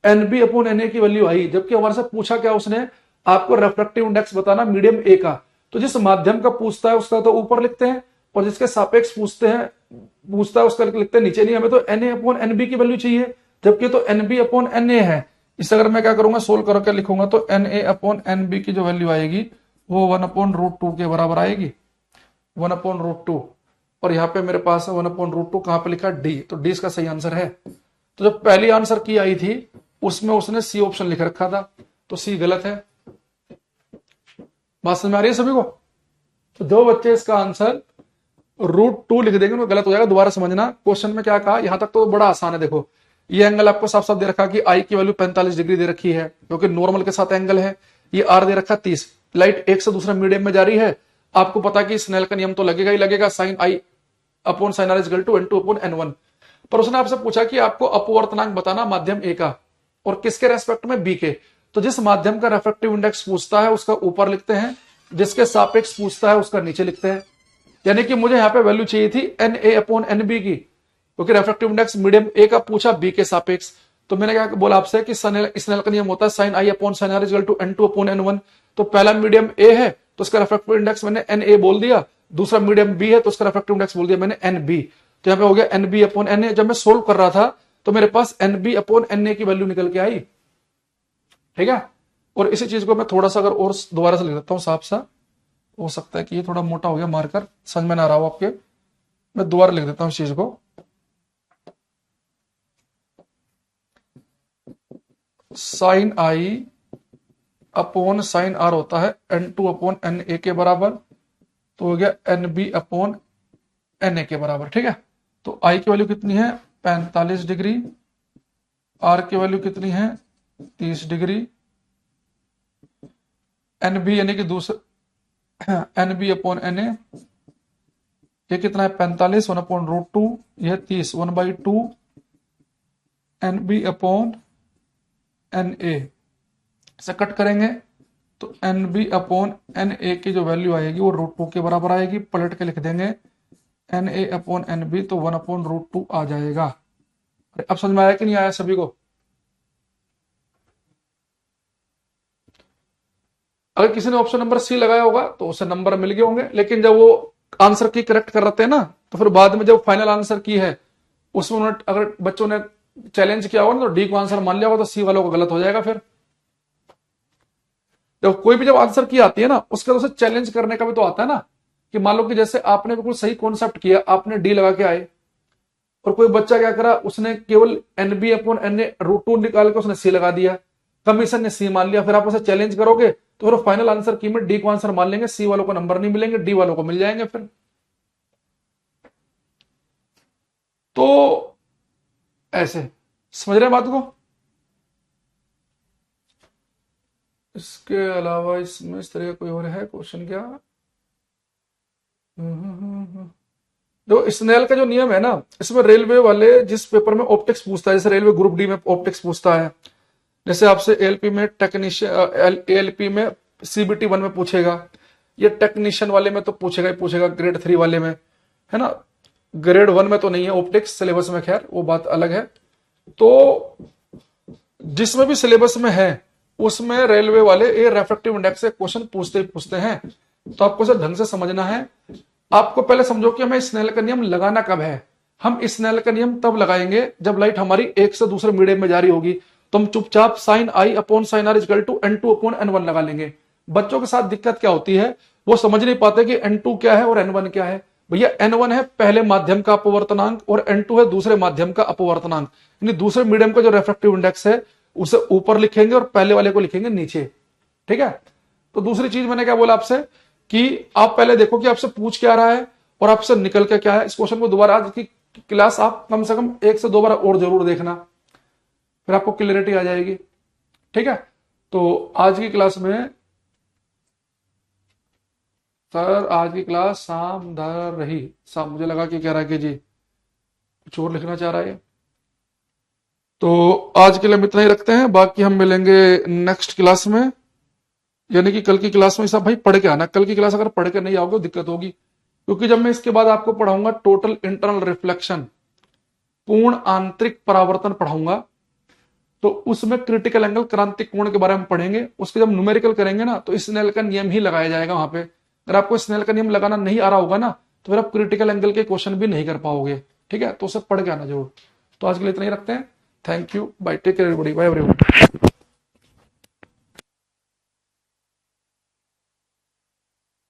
NB/NA की वैल्यू आई, जबकि हमारे से पूछा क्या उसने, आपको रेफ्रेक्टिव इंडेक्स बताना मीडियम ए का। तो जिस माध्यम का पूछता है उसका तो ऊपर लिखते हैं, और जिसके सापेक्ष पूछता है उसका लिखते हैं नीचे। नहीं, हमें तो NA/NB की वैल्यू चाहिए, जबकि तो NB/NA है। इसे अगर मैं क्या करूंगा, सोल्व करके लिखूंगा तो NA/NB की जो वैल्यू आएगी वो 1/√2 के बराबर आएगी, 1/√2। और यहाँ पे मेरे पास है 1/√2, कहां पे लिखा D, तो D इसका सही आंसर है। तो जब पहली आंसर की आई थी उसमें उसने C ऑप्शन लिख रखा था, तो C गलत है। बात समझ में आ रही है सभी को? तो जो बच्चे इसका आंसर √2 लिख देंगे वो गलत हो जाएगा। दोबारा समझना क्वेश्चन में क्या कहा, यहां तक तो बड़ा आसान है। देखो ये एंगल आपको साफ साफ दे रखा कि आई की वैल्यू 45 डिग्री दे रखी है, क्योंकि नॉर्मल के साथ एंगल है। ये आर दे रखा 30, लाइट एक से दूसरे मीडियम में जा रही है। आपको पता कि स्नेल का नियम तो लगेगा ही लगेगा, sine I upon sine R equal to N2/N1। पर उसने आपसे पूछा कि आपको अपवर्तनांक बताना माध्यम ए का, और किसके रेस्पेक्ट में, बी के। तो जिस माध्यम का रेफ्रेक्टिव इंडेक्स पूछता है उसका ऊपर लिखते हैं, जिसके सापेक्ष पूछता है उसका नीचे लिखते हैं। यानी कि मुझे यहां पे वैल्यू चाहिए थी NA/NB की, क्योंकि रेफ्रेक्टिव इंडेक्स मीडियम ए का पूछा बी के सापेक्ष। तो मैंने क्या बोला आपसे कि स्नेल का नियम होता है sine I upon sine R equal to N2/N1। तो पहला मीडियम ए है तो उसका रेफ्रेक्टिव इंडेक्स मैंने NA बोल दिया, दूसरा मीडियम बी है तो उसका रेफ्रेक्टिव इंडेक्स बोल दिया मैंने NB। तो यहाँ पे हो गया NB/NA। जब मैं सोल्व कर रहा था तो मेरे पास NB/NA की वैल्यू निकल के आई, ठीक है। और इसी चीज को मैं थोड़ा सा अगर और दोबारा से लिख देता हूं, साफ सा, हो सकता है कि ये थोड़ा मोटा हो गया मार्कर, समझ में ना रहा हो आपके, मैं दोबारा लिख देता हूं इस चीज को। Sine I upon sine R होता है N2/NA के बराबर, तो हो गया NB/NA के बराबर, ठीक है। तो आई की वैल्यू कितनी है 45 डिग्री, आर की वैल्यू कितनी है 30 डिग्री, NB यानी कि दूसरा NB/NA ये कितना है 45, 1/√2, यह 30, 1/2 NB/NA से कट करेंगे तो NB/NA की जो वैल्यू आएगी वो √2 के बराबर आएगी। पलट के लिख देंगे NA/NB, तो 1/√2 आ जाएगा। अब समझ में आया कि नहीं आया सभी को? अगर किसी ने ऑप्शन नंबर सी लगाया होगा तो उसे नंबर मिल गए होंगे, लेकिन जब वो आंसर की करेक्ट कर रहे थे ना, तो फिर बाद में जब फाइनल आंसर की है उसमें उन्होंने, अगर बच्चों ने चैलेंज किया होगा ना तो डी को आंसर मान लिया होगा, तो सी वालों को गलत हो जाएगा। फिर जब कोई भी जब आंसर की आती है ना उसका तो उसे चैलेंज करने का भी तो आता है ना, कि मान लो कि जैसे आपने बिल्कुल सही कॉन्सेप्ट किया, आपने डी लगा के आए, और कोई बच्चा क्या करा, उसने केवल NB/NA √2 निकाल के उसने सी लगा दिया, कमीशन ने सी मान लिया। फिर आप उसे चैलेंज करोगे तो फिर फाइनल आंसर की में डी को आंसर मान लेंगे, सी वालों को नंबर नहीं मिलेंगे, डी वालों को मिल जाएंगे। फिर तो ऐसे समझ रहे हैं बात को? इसके अलावा इसमें इस तरह का कोई और है क्वेश्चन क्या? जो स्नेल का जो नियम है ना, इसमें रेलवे वाले जिस पेपर में ऑप्टिक्स पूछता है, जैसे रेलवे ग्रुप डी में ऑप्टिक्स पूछता है, जैसे आपसे एलपी में टेक्नीशियन, एलपी में CBT 1 में पूछेगा, ये टेक्नीशियन वाले में तो पूछेगा ही पूछेगा, ग्रेड 3 वाले में, है ना। ग्रेड 1 में तो नहीं है ऑप्टिक्स सिलेबस में, खैर वो बात अलग है। तो जिसमें भी सिलेबस में है उसमें रेलवे वाले ये रेफ्रेक्टिव इंडेक्स से क्वेश्चन पूछते हैं। तो आपको इसे ढंग से समझना है। आपको पहले समझो कि हमें स्नेल का नियम लगाना कब है। हम स्नेल का नियम तब लगाएंगे जब लाइट हमारी एक से दूसरे मीडियम में जारी होगी, तो हम चुपचाप sine I upon sine R equal to N2/N1 लगा लेंगे। बच्चों के साथ दिक्कत क्या होती है, वो समझ नहीं पाते कि N2 क्या है और N1 क्या है। भैया N1 है पहले माध्यम का अपवर्तनांक और N2 है दूसरे माध्यम का अपवर्तनांक, यानी दूसरे मीडियम का जो रेफ्रेक्टिव इंडेक्स है उसे ऊपर लिखेंगे और पहले वाले को लिखेंगे नीचे, ठीक है। तो दूसरी चीज मैंने क्या बोला आपसे कि आप पहले देखो कि आपसे पूछ क्या रहा है और आपसे निकल के क्या है। इस क्वेश्चन को दोबारा आज की क्लास आप कम से कम 1 से 2 बार और जरूर देखना, फिर आपको क्लियरिटी आ जाएगी, ठीक है। तो आज की क्लास में सर, आज की क्लास शाम धर रही, शाम मुझे लगा कि कह रहा है कि जी कुछ और लिखना चाह रहा है। तो आज के लिए हम इतना ही रखते हैं, बाकी हम मिलेंगे नेक्स्ट क्लास में, यानी कि कल की क्लास में। सब भाई पढ़ के आना, कल की क्लास अगर पढ़ के नहीं आओगे दिक्कत होगी, क्योंकि जब मैं इसके बाद आपको पढ़ाऊंगा टोटल इंटरनल रिफ्लेक्शन, पूर्ण आंतरिक परावर्तन पढ़ाऊंगा, तो उसमें क्रिटिकल एंगल क्रांतिक कोण के बारे में पढ़ेंगे। उसके जब न्यूमेरिकल करेंगे ना, तो स्नेल का नियम ही लगाया जाएगा वहां पे। अगर आपको स्नेल का नियम लगाना नहीं आ रहा होगा ना, तो फिर आप क्रिटिकल एंगल के क्वेश्चन भी नहीं कर पाओगे। ठीक है, तो उसे पढ़ के आना जरूर। तो आज के लिए इतना ही रखते हैं। Thank you, bye, take care everybody, bye everyone.